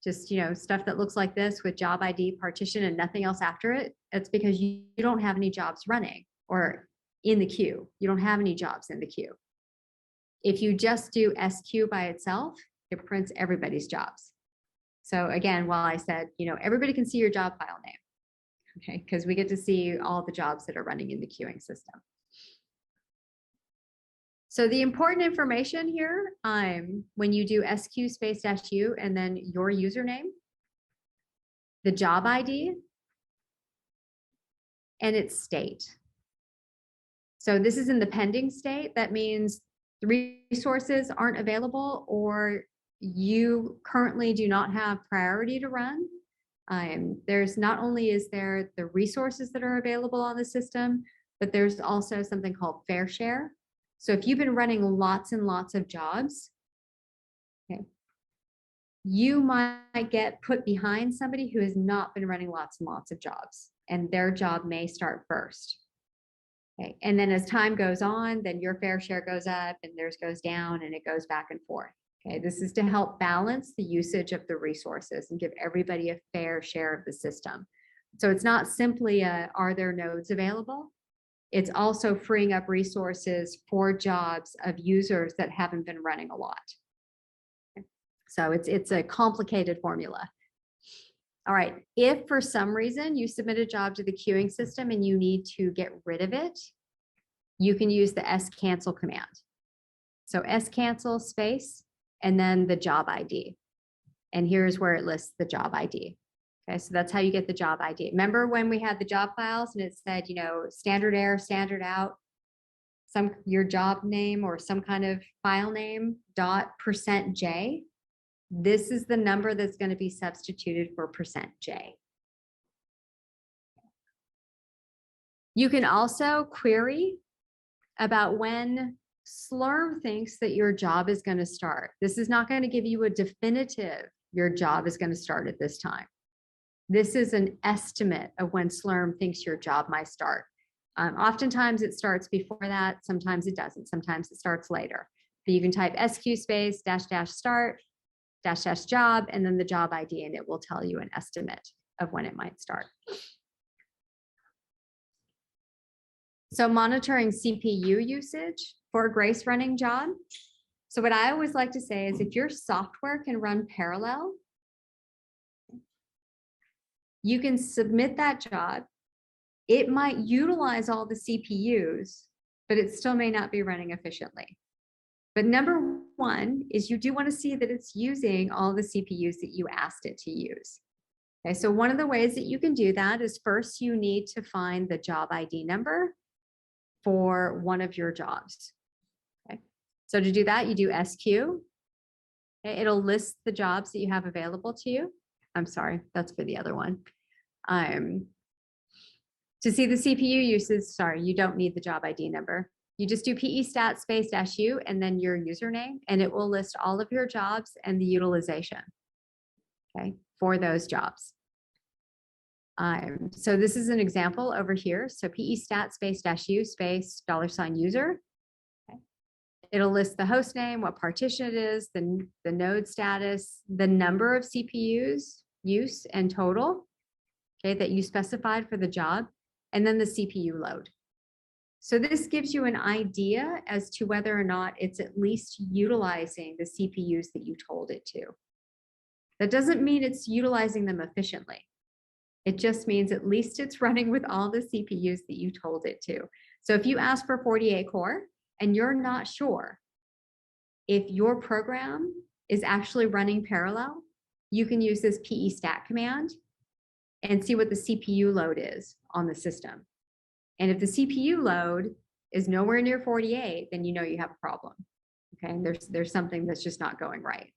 just stuff that looks like this with job ID, partition, and nothing else after it, it's because you don't have any jobs running or in the queue. You don't have any jobs in the queue. If you just do SQ by itself, it prints everybody's jobs. So again, while I said, everybody can see your job file name, okay, because we get to see all the jobs that are running in the queuing system. So the important information here, when you do SQ space -U and then your username, the job ID, and its state. So this is in the pending state. That means the resources aren't available or you currently do not have priority to run. There's not only is there the resources that are available on the system, but there's also something called fair share. So if you've been running lots and lots of jobs, okay, you might get put behind somebody who has not been running lots and lots of jobs, and their job may start first. Okay. And then as time goes on, then your fair share goes up and theirs goes down and it goes back and forth. Okay. This is to help balance the usage of the resources and give everybody a fair share of the system. So it's not simply are there nodes available? It's also freeing up resources for jobs of users that haven't been running a lot. Okay. So it's a complicated formula. All right, if for some reason you submit a job to the queuing system and you need to get rid of it, you can use the scancel command. So scancel space and then the job ID. And here's where it lists the job ID. Okay, so that's how you get the job ID. Remember when we had the job files and it said, you know, standard error, standard out, your job name or some kind of file name .%J. This is the number that's going to be substituted for %J. You can also query about when Slurm thinks that your job is going to start. This is not going to give you a definitive, your job is going to start at this time. This is an estimate of when Slurm thinks your job might start. Oftentimes it starts before that. Sometimes it doesn't. Sometimes it starts later. But you can type SQ space --start --job and then the job ID, and it will tell you an estimate of when it might start. So monitoring CPU usage for a Grace running job. So what I always like to say is if your software can run parallel, you can submit that job. It might utilize all the CPUs, but it still may not be running efficiently. But number one is you do want to see that it's using all the CPUs that you asked it to use. Okay, so one of the ways that you can do that is first you need to find the job ID number for one of your jobs. Okay, so to do that, you do SQ. Okay, it'll list the jobs that you have available to you. I'm sorry, that's for the other one. To see the CPU usage, sorry, you don't need the job ID number. You just do PE stat space -U and then your username, and it will list all of your jobs and the utilization, okay, for those jobs. So this is an example over here. So PE stat space -U space $user. Okay. It'll list the host name, what partition it is, the node status, the number of CPUs use and total, okay, that you specified for the job, and then the CPU load. So this gives you an idea as to whether or not it's at least utilizing the CPUs that you told it to. That doesn't mean it's utilizing them efficiently. It just means at least it's running with all the CPUs that you told it to. So if you ask for 48 core and you're not sure if your program is actually running parallel, you can use this PE stat command and see what the CPU load is on the system. And if the CPU load is nowhere near 48, then you know you have a problem. Okay, and there's something that's just not going right.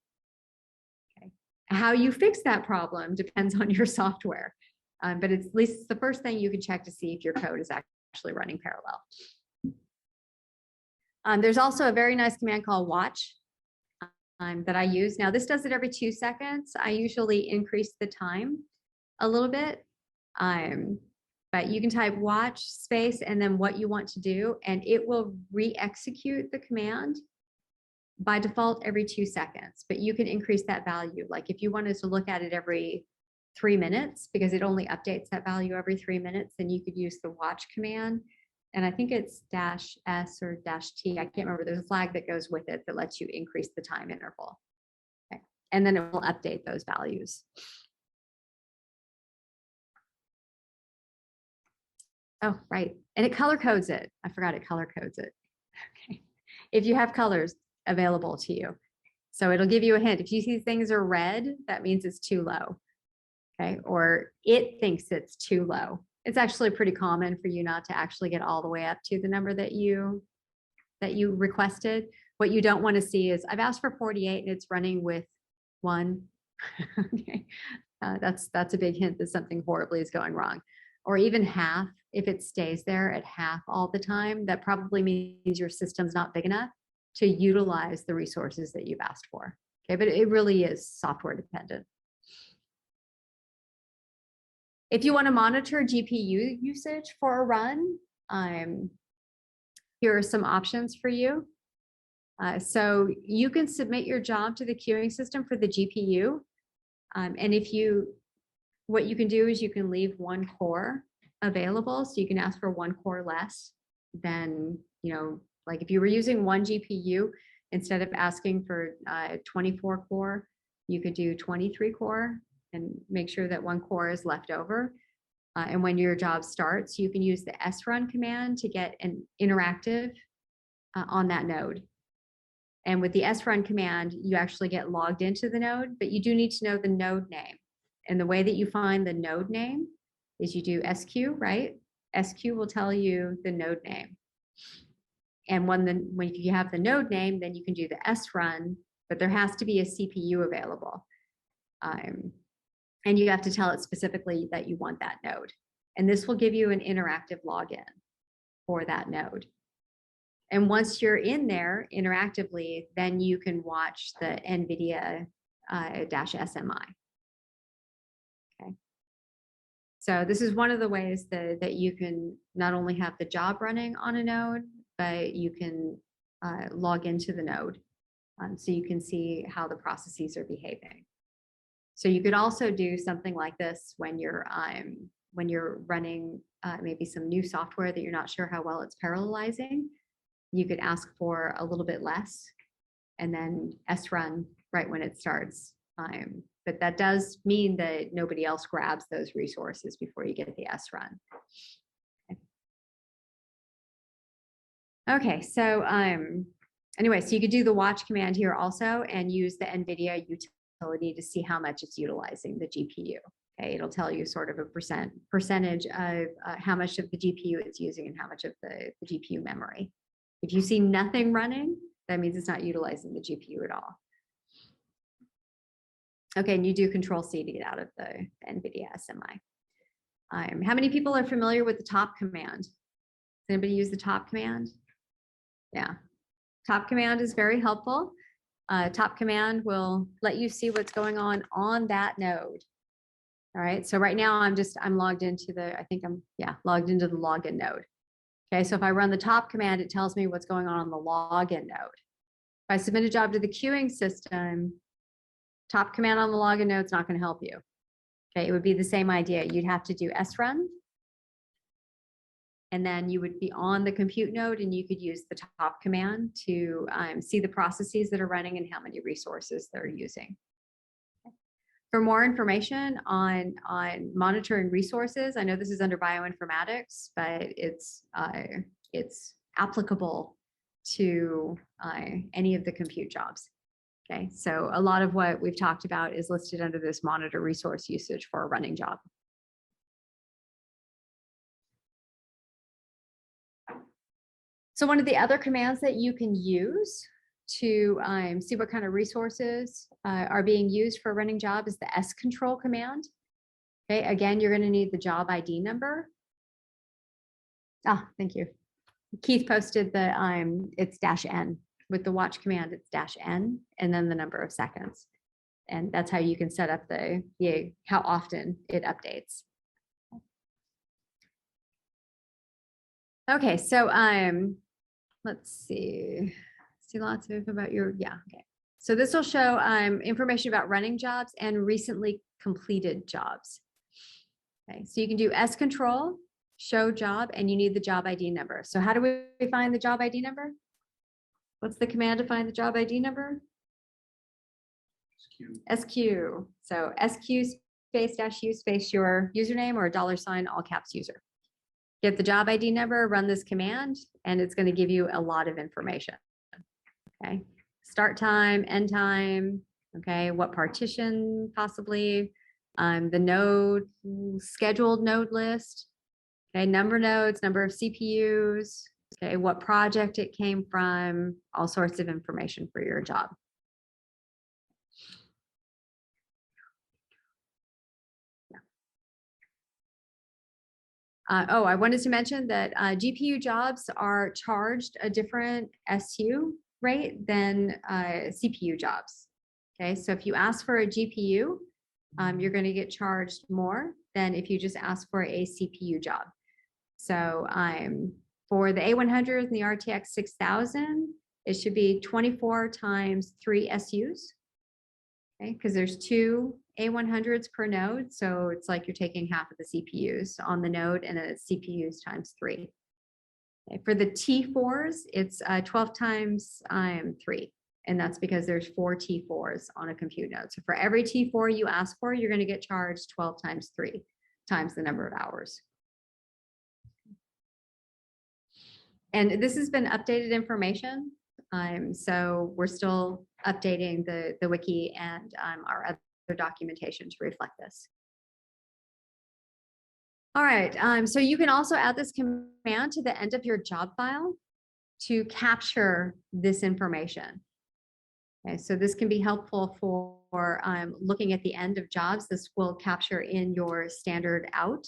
Okay, how you fix that problem depends on your software, but at least it's the first thing you can check to see if your code is actually running parallel. There's also a very nice command called watch that I use. Now this does it every 2 seconds. I usually increase the time a little bit. But you can type watch space and then what you want to do, and it will re-execute the command by default every 2 seconds. But you can increase that value. Like if you wanted to look at it every 3 minutes, because it only updates that value every 3 minutes, then you could use the watch command. And I think it's -S or -T. I can't remember. There's a flag that goes with it that lets you increase the time interval. Okay. And then it will update those values. Oh, right. And it color codes it. I forgot it color codes it. Okay. if you have colors available to you. So it'll give you a hint. If you see things are red, that means it's too low. Okay, or it thinks it's too low. It's actually pretty common for you not to actually get all the way up to the number that you requested. What you don't want to see is I've asked for 48 and it's running with 1. Okay, that's a big hint that something horribly is going wrong. Or even half, if it stays there at half all the time, that probably means your system's not big enough to utilize the resources that you've asked for. Okay, but it really is software dependent. If you want to monitor GPU usage for a run, here are some options for you. So you can submit your job to the queuing system for the GPU. And what you can do is you can leave 1 core available. So you can ask for 1 core less than, like if you were using 1 GPU, instead of asking for 24 core, you could do 23 core and make sure that 1 core is left over. And when your job starts, you can use the srun command to get an interactive on that node. And with the srun command, you actually get logged into the node, but you do need to know the node name. And the way that you find the node name is you do SQ, right? SQ will tell you the node name. And when you have the node name, then you can do the srun, but there has to be a CPU available. And you have to tell it specifically that you want that node. And this will give you an interactive login for that node. And once you're in there interactively, then you can watch the NVIDIA -SMI. Okay. So this is one of the ways that you can not only have the job running on a node, but you can log into the node so you can see how the processes are behaving. So you could also do something like this when you're running maybe some new software that you're not sure how well it's parallelizing. You could ask for a little bit less and then srun right when it starts. But that does mean that nobody else grabs those resources before you get the srun. Okay, so anyway, so you could do the watch command here also and use the NVIDIA utility to see how much it's utilizing the GPU. Okay, it'll tell you sort of a percentage of how much of the GPU it's using and how much of the GPU memory. If you see nothing running, that means it's not utilizing the GPU at all. Okay, and you do Control-C to get out of the NVIDIA SMI. How many people are familiar with the top command? Does anybody use the top command? Yeah, top command is very helpful. Top command will let you see what's going on that node. All right, so right now I'm logged into logged into the login node. Okay, so if I run the top command, it tells me what's going on the login node. If I submit a job to the queuing system, top command on the login node is not going to help you. Okay, it would be the same idea. You'd have to do srun, and then you would be on the compute node and you could use the top command to see the processes that are running and how many resources they're using. For more information on monitoring resources, I know this is under bioinformatics, but it's applicable to any of the compute jobs. Okay, so a lot of what we've talked about is listed under this monitor resource usage for a running job. So one of the other commands that you can use to see what kind of resources are being used for a running job is the scontrol command. Okay, again, you're going to need the job ID number. Ah, thank you. Keith posted the it's -n. With the watch command, it's -n and then the number of seconds. And that's how you can set up how often it updates. Okay, so let's see. See lots of info about okay. So this will show information about running jobs and recently completed jobs. Okay, so you can do scontrol, show job, and you need the job ID number. So how do we find the job ID number? What's the command to find the job ID number? SQ. So SQ space -u space your username or $, all caps user. Get the job ID number, run this command, and it's going to give you a lot of information. Okay, start time, end time, okay, what partition possibly, the node, scheduled node list, okay, number of nodes, number of CPUs, okay, what project it came from, all sorts of information for your job. Oh, I wanted to mention that GPU jobs are charged a different SU rate than CPU jobs. Okay, so if you ask for a GPU, you're going to get charged more than if you just ask for a CPU job. So for the A100 and the RTX 6000, it should be 24 times 3 SUs. Okay, because there's 2 A100s per node, so it's like you're taking half of the CPUs on the node and a CPUs times 3. Okay, for the T4s, it's 12 times 3, and that's because there's 4 T4s on a compute node. So for every T4 you ask for, you're going to get charged 12 times 3 times the number of hours. And this has been updated information. So we're still updating the wiki and our other documentation to reflect this. All right, so you can also add this command to the end of your job file to capture this information. Okay, so this can be helpful for looking at the end of jobs. This will capture in your standard out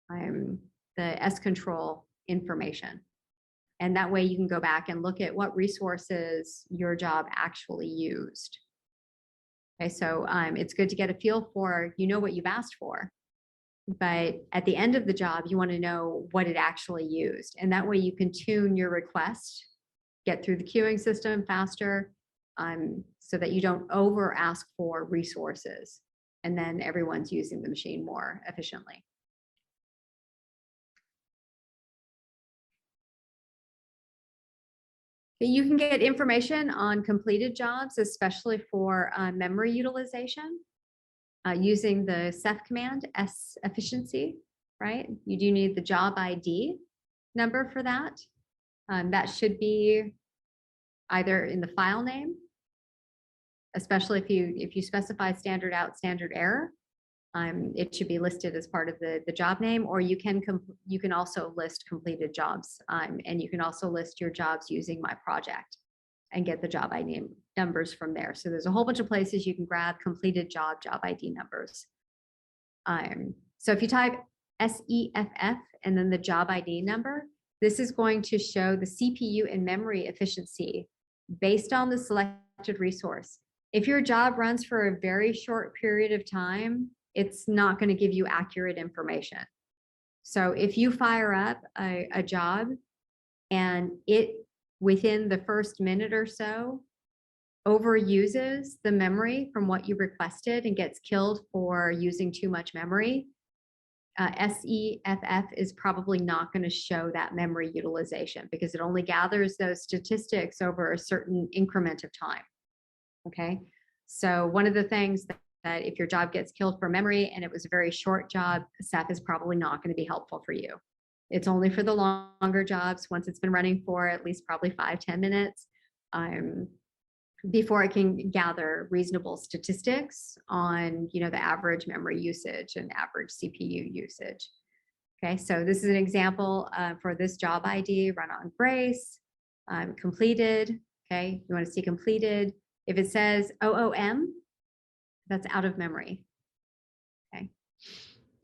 the S control information. And that way you can go back and look at what resources your job actually used. Okay, so it's good to get a feel for, you know what you've asked for, but at the end of the job, you want to know what it actually used. And that way you can tune your request, get through the queuing system faster, so that you don't over ask for resources. And then everyone's using the machine more efficiently. You can get information on completed jobs, especially for memory utilization, using the ceph command, S efficiency, right? You do need the job ID number for that. That should be either in the file name, especially if you specify standard out, standard error. It should be listed as part of the job name, or you can also list completed jobs, and you can also list your jobs using my project and get the job ID numbers from there. So there's a whole bunch of places you can grab completed job ID numbers. So if you type SEFF and then the job ID number, this is going to show the CPU and memory efficiency based on the selected resource. If your job runs for a very short period of time, it's not going to give you accurate information. So if you fire up a job and it, within the first minute or so, overuses the memory from what you requested and gets killed for using too much memory, SEFF is probably not going to show that memory utilization because it only gathers those statistics over a certain increment of time. Okay, so one of the things that if your job gets killed for memory and it was a very short job, ceph is probably not going to be helpful for you. It's only for the longer jobs once it's been running for at least probably 5-10 minutes before it can gather reasonable statistics on, you know, the average memory usage and average CPU usage. Okay, so this is an example for this job ID, run on Grace, completed. Okay, you want to see completed. If it says OOM, that's out of memory. Okay.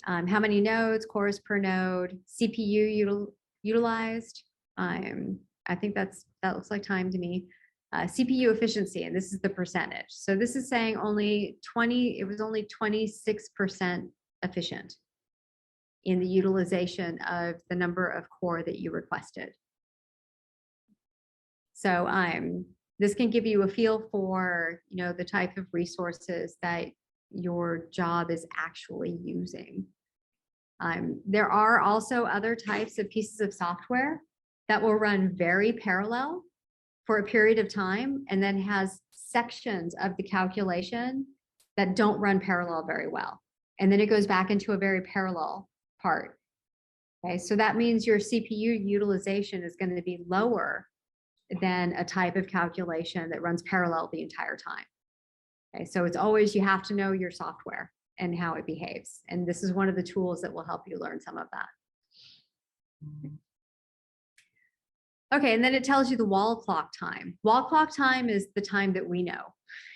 How many nodes, cores per node, CPU utilized. I think that looks like time to me. CPU efficiency, and this is the percentage. So this is saying it was only 26% efficient in the utilization of the number of core that you requested. So this can give you a feel for, you know, the type of resources that your job is actually using. There are also other types of pieces of software that will run very parallel for a period of time and then has sections of the calculation that don't run parallel very well. And then it goes back into a very parallel part. Okay, so that means your CPU utilization is going to be lower than a type of calculation that runs parallel the entire time. Okay, so it's always, you have to know your software and how it behaves. And this is one of the tools that will help you learn some of that. Okay, and then it tells you the wall clock time. Wall clock time is the time that we know.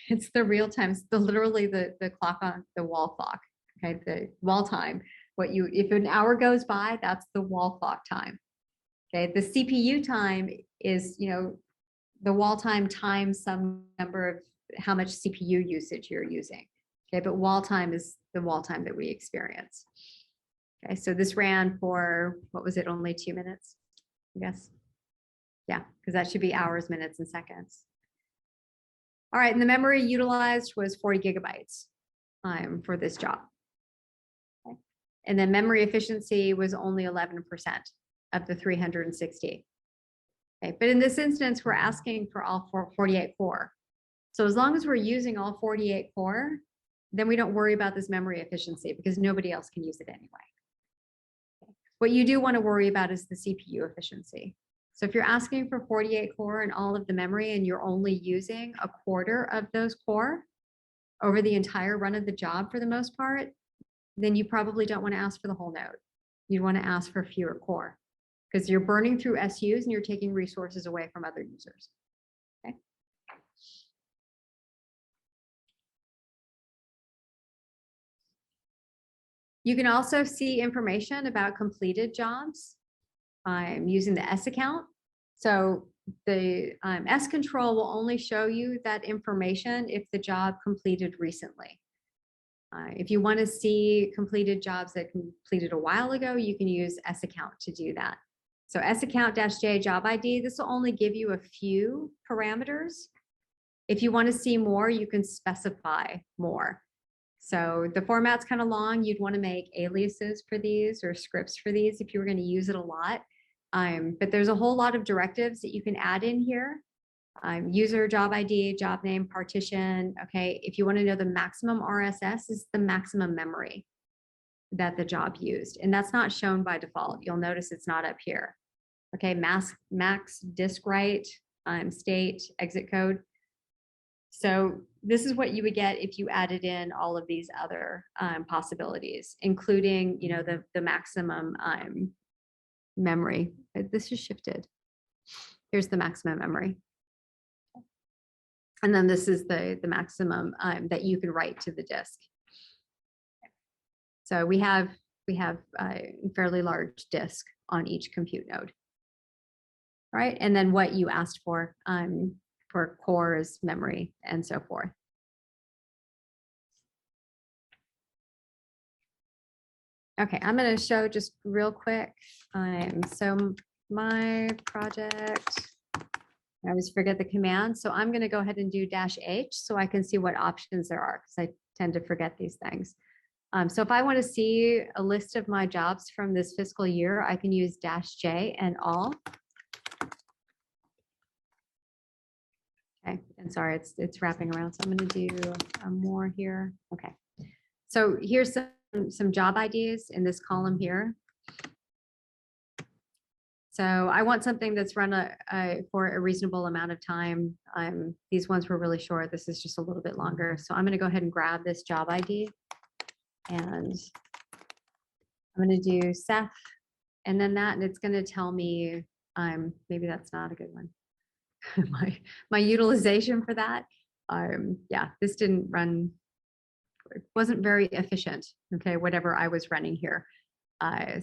It's the real time. It's literally the clock on the wall clock. Okay, the wall time. If an hour goes by, that's the wall clock time. Okay, the CPU time is, the wall time times some number of how much CPU usage you're using. Okay, but wall time is the wall time that we experience. Okay, so this ran for, what was it, only 2 minutes, I guess. Yeah, because that should be hours, minutes, and seconds. All right, and the memory utilized was 40 gigabytes for this job. Okay. And then memory efficiency was only 11% of the 360. Okay, but in this instance, we're asking for all 48 core. So as long as we're using all 48 core, then we don't worry about this memory efficiency because nobody else can use it anyway. Okay. What you do want to worry about is the CPU efficiency. So if you're asking for 48 core and all of the memory and you're only using a quarter of those core over the entire run of the job for the most part, then you probably don't want to ask for the whole node. You'd want to ask for fewer core because you're burning through SUs and you're taking resources away from other users. Okay. You can also see information about completed jobs using the S account. So the S control will only show you that information if the job completed recently. If you want to see completed jobs that completed a while ago, you can use S account to do that. So S account -J job ID, this will only give you a few parameters. If you want to see more, you can specify more. So the format's kind of long. You'd want to make aliases for these or scripts for these if you were going to use it a lot. But there's a whole lot of directives that you can add in here. User, job ID, job name, partition. Okay, if you want to know the maximum RSS is the maximum memory that the job used. And that's not shown by default. You'll notice it's not up here. Okay, max disk write, state, exit code. So this is what you would get if you added in all of these other possibilities, including, the maximum memory. This is shifted. Here's the maximum memory. And then this is the maximum that you can write to the disk. So we have a fairly large disk on each compute node. All right, and then what you asked for cores, memory, and so forth. Okay, I'm going to show just real quick. So my project, I always forget the command. So I'm going to go ahead and do -H so I can see what options there are because I tend to forget these things. So if I want to see a list of my jobs from this fiscal year, I can use -J and all. Okay, and sorry, it's wrapping around. So I'm going to do more here. Okay, so here's some job IDs in this column here. So I want something that's run for a reasonable amount of time. These ones were really short. This is just a little bit longer. So I'm going to go ahead and grab this job ID. And I'm going to do Seth and then that, and it's going to tell me, maybe that's not a good one. my utilization for that. Yeah, this didn't run, it wasn't very efficient. Okay, whatever I was running here.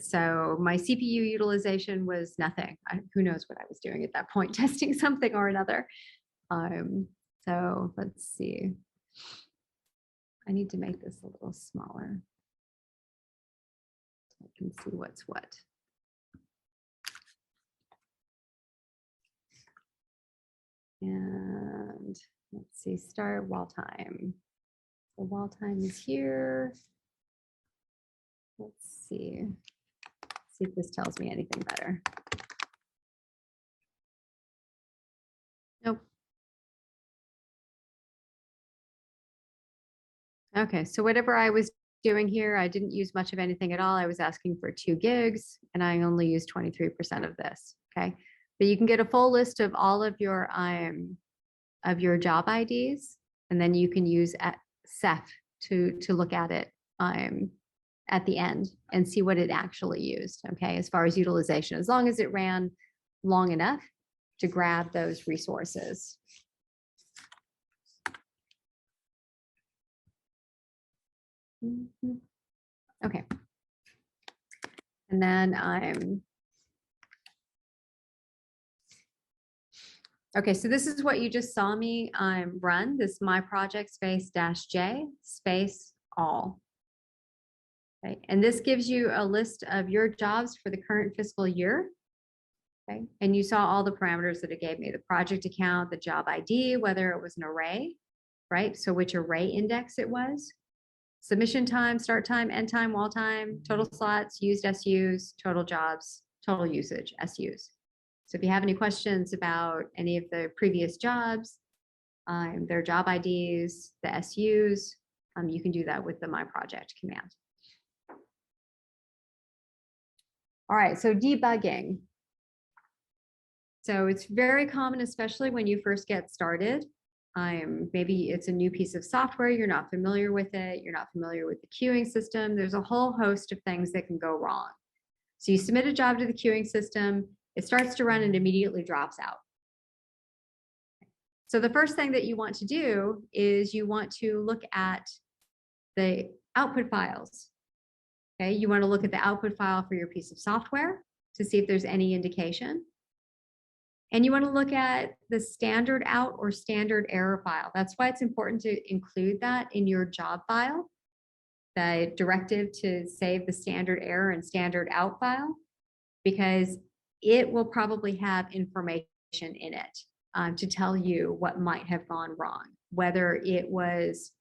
So my CPU utilization was nothing. Who knows what I was doing at that point, testing something or another. So let's see. I need to make this a little smaller so I can see what's what. And let's see, start wall time. So wall time is here. Let's see if this tells me anything better. Nope. Okay, so whatever I was doing here, I didn't use much of anything at all. I was asking for 2 gigs and I only used 23% of this, okay? But you can get a full list of all of your job IDs, and then you can use Ceph to look at it at the end and see what it actually used, okay, as far as utilization, as long as it ran long enough to grab those resources. Okay. And then okay, so this is what you just saw me run, this my project space -J space all. Okay, and this gives you a list of your jobs for the current fiscal year. Okay, and you saw all the parameters that it gave me, the project account, the job ID, whether it was an array, right? So which array index it was, submission time, start time, end time, wall time, total slots, used SUs, total jobs, total usage, SUs. So if you have any questions about any of the previous jobs, their job IDs, the SUs, you can do that with the My Project command. All right, so debugging. So it's very common, especially when you first get started. Maybe it's a new piece of software, you're not familiar with it, you're not familiar with the queuing system. There's a whole host of things that can go wrong. So you submit a job to the queuing system, it starts to run and immediately drops out. So the first thing that you want to do is you want to look at the output files. Okay, you want to look at the output file for your piece of software to see if there's any indication. And you want to look at the standard out or standard error file. That's why it's important to include that in your job file, the directive to save the standard error and standard out file, because it will probably have information in it to tell you what might have gone wrong, whether it was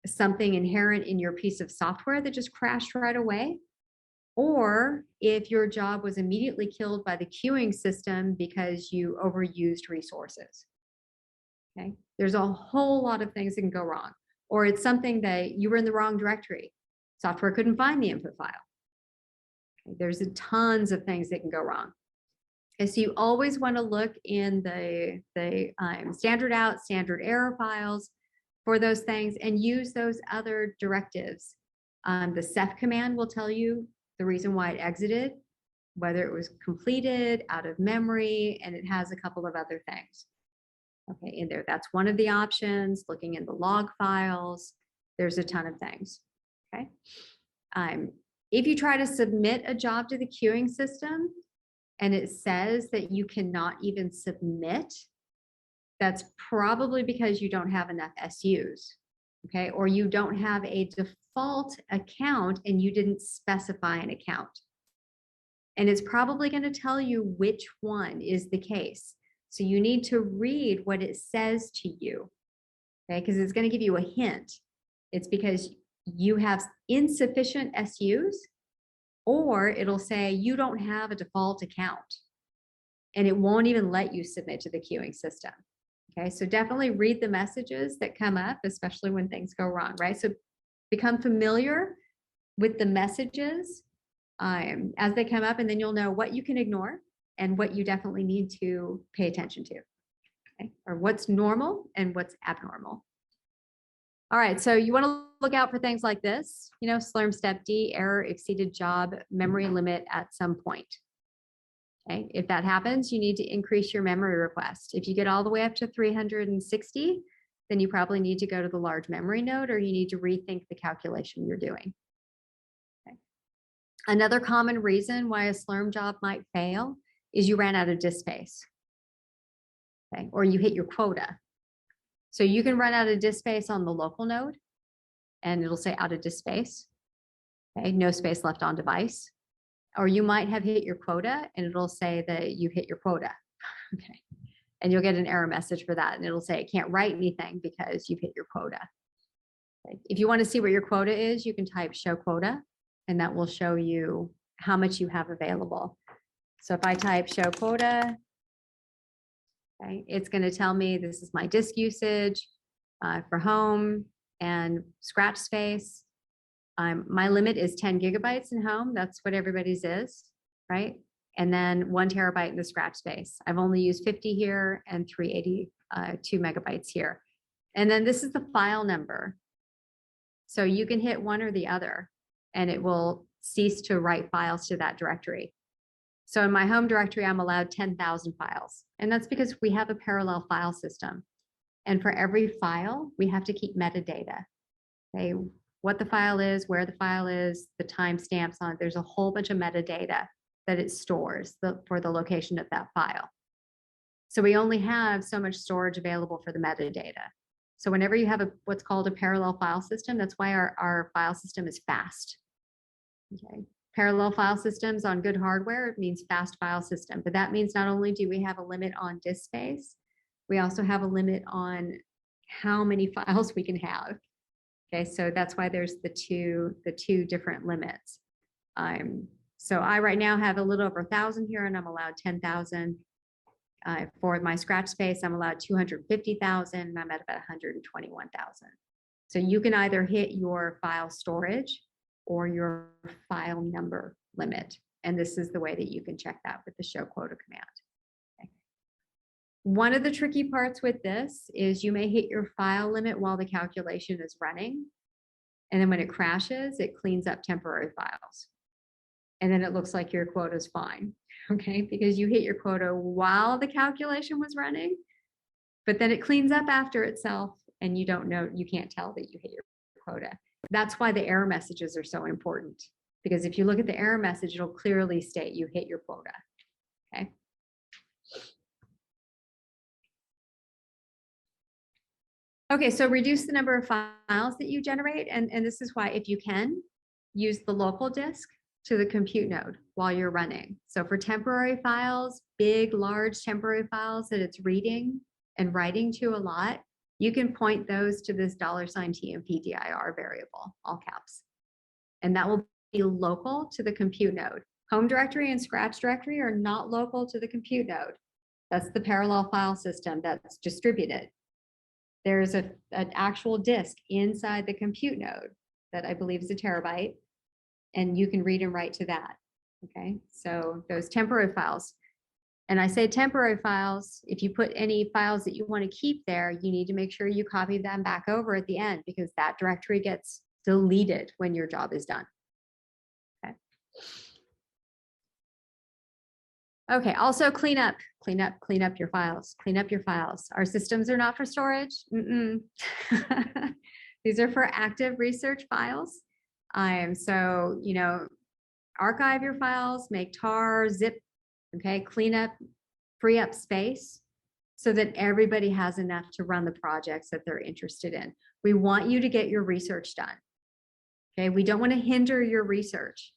something inherent in your piece of software that just crashed right away, or if your job was immediately killed by the queuing system because you overused resources. Okay, there's a whole lot of things that can go wrong, or it's something that you were in the wrong directory. Software couldn't find the input file. Okay, there's tons of things that can go wrong. And so you always want to look in the standard out, standard error files for those things and use those other directives. The Ceph command will tell you the reason why it exited, whether it was completed, out of memory, and it has a couple of other things. Okay, in there, that's one of the options. Looking in the log files, there's a ton of things. Okay, if you try to submit a job to the queuing system and it says that you cannot even submit, that's probably because you don't have enough SUs. Okay, or you don't have a default account and you didn't specify an account. And it's probably going to tell you which one is the case. So you need to read what it says to you, okay, because it's going to give you a hint. It's because you have insufficient SUs, or it'll say you don't have a default account and it won't even let you submit to the queuing system. Okay, so definitely read the messages that come up, especially when things go wrong, right? So become familiar with the messages as they come up, and then you'll know what you can ignore and what you definitely need to pay attention to, okay? Or what's normal and what's abnormal. All right, so you want to look out for things like this, you know, Slurm step D, error exceeded job memory limit at some point. Okay, if that happens, you need to increase your memory request. If you get all the way up to 360, then you probably need to go to the large memory node, or you need to rethink the calculation you're doing. Okay. Another common reason why a Slurm job might fail is you ran out of disk space, okay, or you hit your quota. So you can run out of disk space on the local node, and it'll say out of disk space, okay, no space left on device. Or you might have hit your quota and it'll say that you hit your quota, okay? And you'll get an error message for that, and it'll say it can't write anything because you've hit your quota. Okay. If you want to see what your quota is, you can type show quota, and that will show you how much you have available. So if I type show quota, okay, it's going to tell me this is my disk usage for home and scratch space. My limit is 10 gigabytes in home. That's what everybody's is, right? and then 1 terabyte in the scratch space. I've only used 50 here and 382 megabytes here. And then this is the file number. So you can hit one or the other and it will cease to write files to that directory. So in my home directory, I'm allowed 10,000 files. And that's because we have a parallel file system. And for every file, we have to keep metadata. Okay, what the file is, where the file is, the timestamps on it. There's a whole bunch of metadata that it stores for the location of that file. So we only have so much storage available for the metadata. So whenever you have what's called a parallel file system, that's why our file system is fast. Okay. Parallel file systems on good hardware means fast file system, but that means not only do we have a limit on disk space, we also have a limit on how many files we can have. Okay, so that's why there's the two different limits. So I right now have a little over 1,000 here, and I'm allowed 10,000. For my scratch space, I'm allowed 250,000, and I'm at about 121,000. So you can either hit your file storage or your file number limit. And this is the way that you can check that with the show quota command. Okay. One of the tricky parts with this is you may hit your file limit while the calculation is running. And then when it crashes, it cleans up temporary files. And then it looks like your quota is fine, okay? Because you hit your quota while the calculation was running, but then it cleans up after itself and you don't know, you can't tell that you hit your quota. That's why the error messages are so important, because if you look at the error message, it'll clearly state you hit your quota, okay? Okay, so reduce the number of files that you generate. And this is why, if you can, use the local disk to the compute node while you're running. So for temporary files, big, large temporary files that it's reading and writing to a lot, you can point those to this $TMPDIR variable, all caps. And that will be local to the compute node. Home directory and scratch directory are not local to the compute node. That's the parallel file system that's distributed. There's an actual disk inside the compute node that I believe is a terabyte, and you can read and write to that. Okay, so those temporary files. And I say temporary files, if you put any files that you want to keep there, you need to make sure you copy them back over at the end, because that directory gets deleted when your job is done. Okay. Okay, also clean up your files, clean up your files. Our systems are not for storage. These are for active research files. So, you know, archive your files, make tar, zip, okay, clean up, free up space so that everybody has enough to run the projects that they're interested in. We want you to get your research done. Okay, we don't want to hinder your research,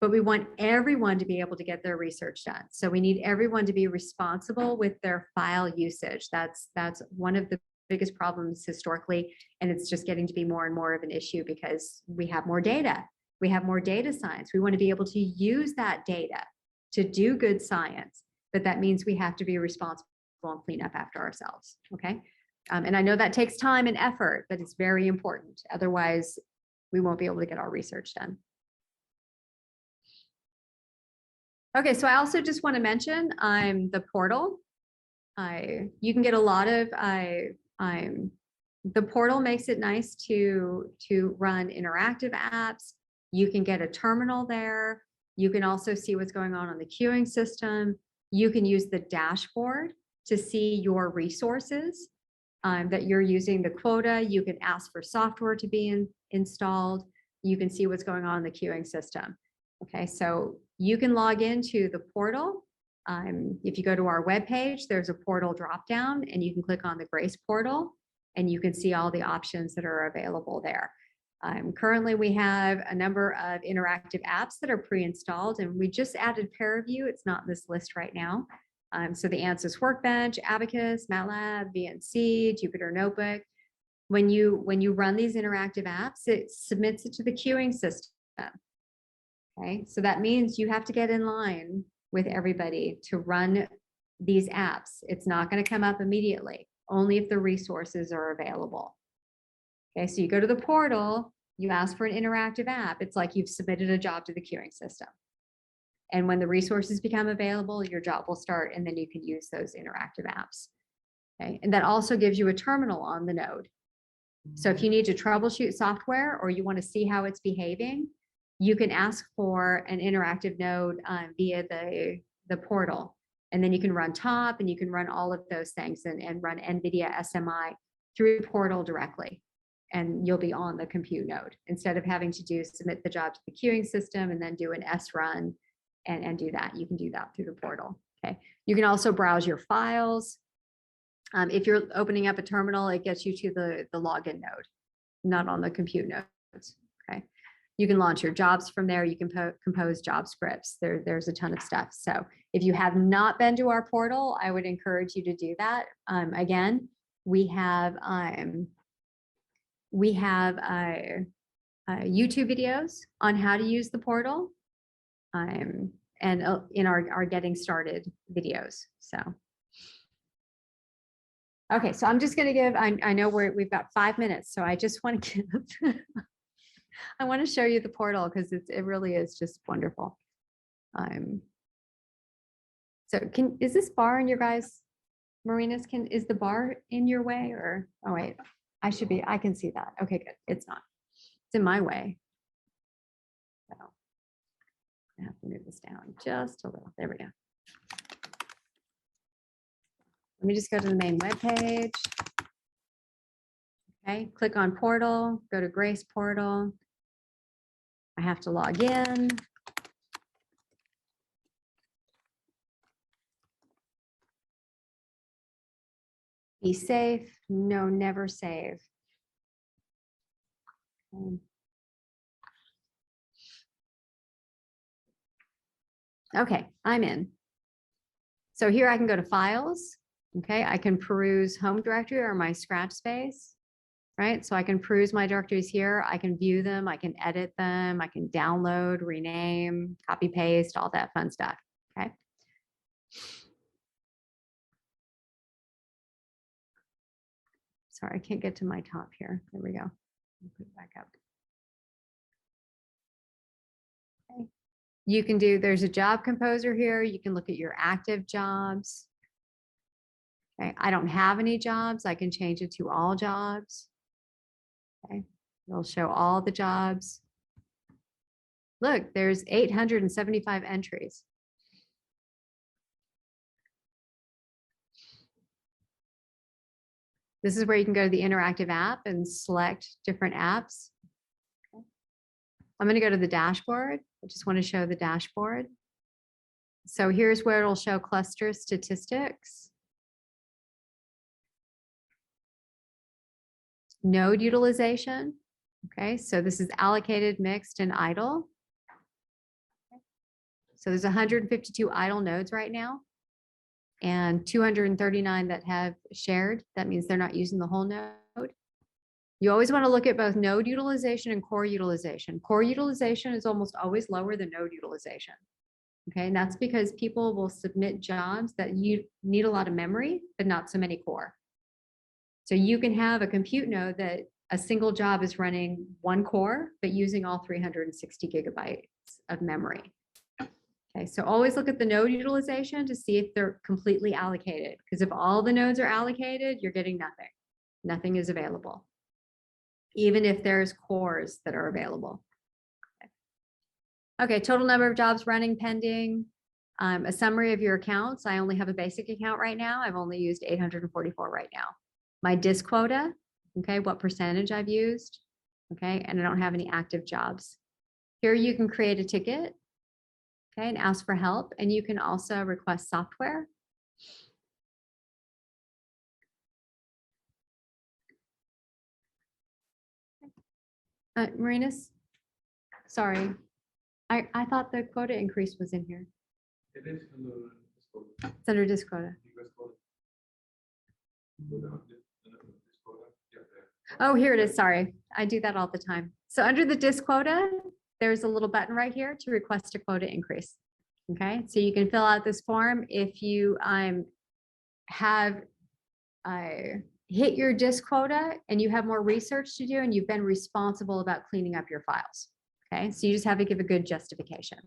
but we want everyone to be able to get their research done. So we need everyone to be responsible with their file usage. That's one of the biggest problems historically, and it's just getting to be more and more of an issue because we have more data. We have more data science. We want to be able to use that data to do good science, but that means we have to be responsible and clean up after ourselves, okay? And I know that takes time and effort, but it's very important. Otherwise, we won't be able to get our research done. Okay, so I also just want to mention the portal. You can get a lot of, the portal makes it nice to run interactive apps. You can get a terminal there. You can also see what's going on the queuing system. You can use the dashboard to see your resources that you're using, the quota. You can ask for software to be installed. You can see what's going on in the queuing system. Okay, so you can log into the portal. If you go to our webpage, there's a portal dropdown, and you can click on the Grace portal, and you can see all the options that are available there. Currently, we have a number of interactive apps that are pre-installed, and we just added ParaView. It's not in this list right now. So the ANSYS Workbench, Abacus, MATLAB, VNC, Jupyter Notebook. When you run these interactive apps, it submits it to the queuing system. Okay, so that means you have to get in line with everybody to run these apps. It's not going to come up immediately, only if the resources are available. Okay, so you go to the portal, you ask for an interactive app. It's like you've submitted a job to the queuing system. And when the resources become available, your job will start, and then you can use those interactive apps. Okay, and that also gives you a terminal on the node. So if you need to troubleshoot software or you want to see how it's behaving, you can ask for an interactive node via the portal. And then you can run top, and you can run all of those things and run NVIDIA SMI through the portal directly. And you'll be on the compute node instead of having to submit the job to the queuing system and then do an S run and do that. You can do that through the portal. Okay. You can also browse your files. If you're opening up a terminal, it gets you to the login node, not on the compute nodes. Okay. You can launch your jobs from there. You can compose job scripts. There's a ton of stuff. So if you have not been to our portal, I would encourage you to do that. Again, we have YouTube videos on how to use the portal, and in our getting started videos. So, okay, so I'm just going to give. I know we've got 5 minutes, so I just want to give. I want to show you the portal because it really is just wonderful. So is this bar in your guys, Marinas? Is the bar in your way, or oh wait, I can see that. Okay, good. It's not. It's in my way. So I have to move this down just a little. There we go. Let me just go to the main web page. Okay, click on portal, go to Grace portal. I have to log in. Be safe. No, never save. Okay, I'm in. So here I can go to files. Okay, I can peruse home directory or my scratch space, right? So I can peruse my directories here. I can view them. I can edit them. I can download, rename, copy, paste, all that fun stuff. Okay. Sorry, I can't get to my top here. There we go. I'll put it back up. Okay. You can do, there's a job composer here. You can look at your active jobs. Okay, I don't have any jobs. I can change it to all jobs. Okay, it'll show all the jobs. Look, there's 875 entries. This is where you can go to the interactive app and select different apps. Okay. I'm going to go to the dashboard. I just want to show the dashboard. So here's where it'll show cluster statistics. Node utilization. Okay, so this is allocated, mixed, and idle. So there's 152 idle nodes right now and 239 that have shared. That means they're not using the whole node. You always want to look at both node utilization and core utilization. Core utilization is almost always lower than node utilization. Okay, and that's because people will submit jobs that you need a lot of memory, but not so many core. So you can have a compute node that a single job is running 1 core, but using all 360 gigabytes of memory. Okay, so always look at the node utilization to see if they're completely allocated, because if all the nodes are allocated, you're getting nothing. Nothing is available, even if there's cores that are available. Okay, total number of jobs running pending. A summary of your accounts. I only have a basic account right now. I've only used 844 right now. My disk quota, okay, what percentage I've used, okay, and I don't have any active jobs. Here you can create a ticket, okay, and ask for help, and you can also request software. Marinas, sorry, I thought the quota increase was in here. It is under disk quota. It's under disk quota. Oh, here it is. Sorry. I do that all the time. So under the disk quota, there's a little button right here to request a quota increase. Okay. So you can fill out this form if you have hit your disk quota and you have more research to do and you've been responsible about cleaning up your files. Okay. So you just have to give a good justification.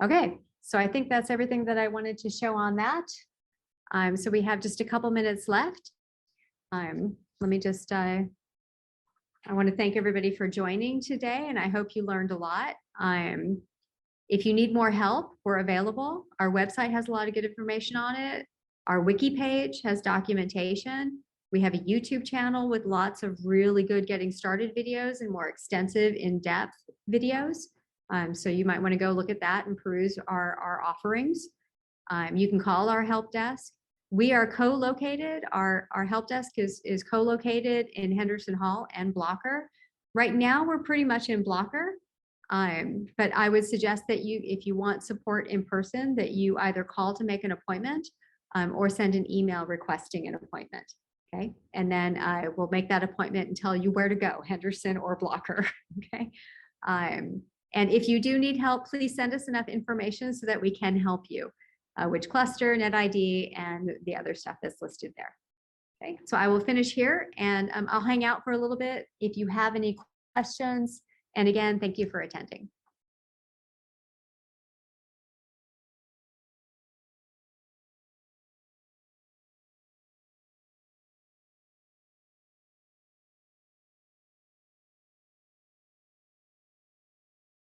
Okay, so I think that's everything that I wanted to show on that. So we have just a couple minutes left. Let me just, I want to thank everybody for joining today, and I hope you learned a lot. If you need more help, we're available. Our website has a lot of good information on it. Our wiki page has documentation. We have a YouTube channel with lots of really good getting started videos and more extensive in-depth videos. So you might want to go look at that and peruse our offerings. You can call our help desk. We are co-located. Our help desk is co-located in Henderson Hall and Blocker. Right now, we're pretty much in Blocker. But I would suggest that if you want support in person, that you either call to make an appointment or send an email requesting an appointment. Okay, and then we'll make that appointment and tell you where to go, Henderson or Blocker. Okay, and if you do need help, please send us enough information so that we can help you, which cluster, NetID, and the other stuff that's listed there. Okay, so I will finish here, and I'll hang out for a little bit if you have any questions. And again, thank you for attending.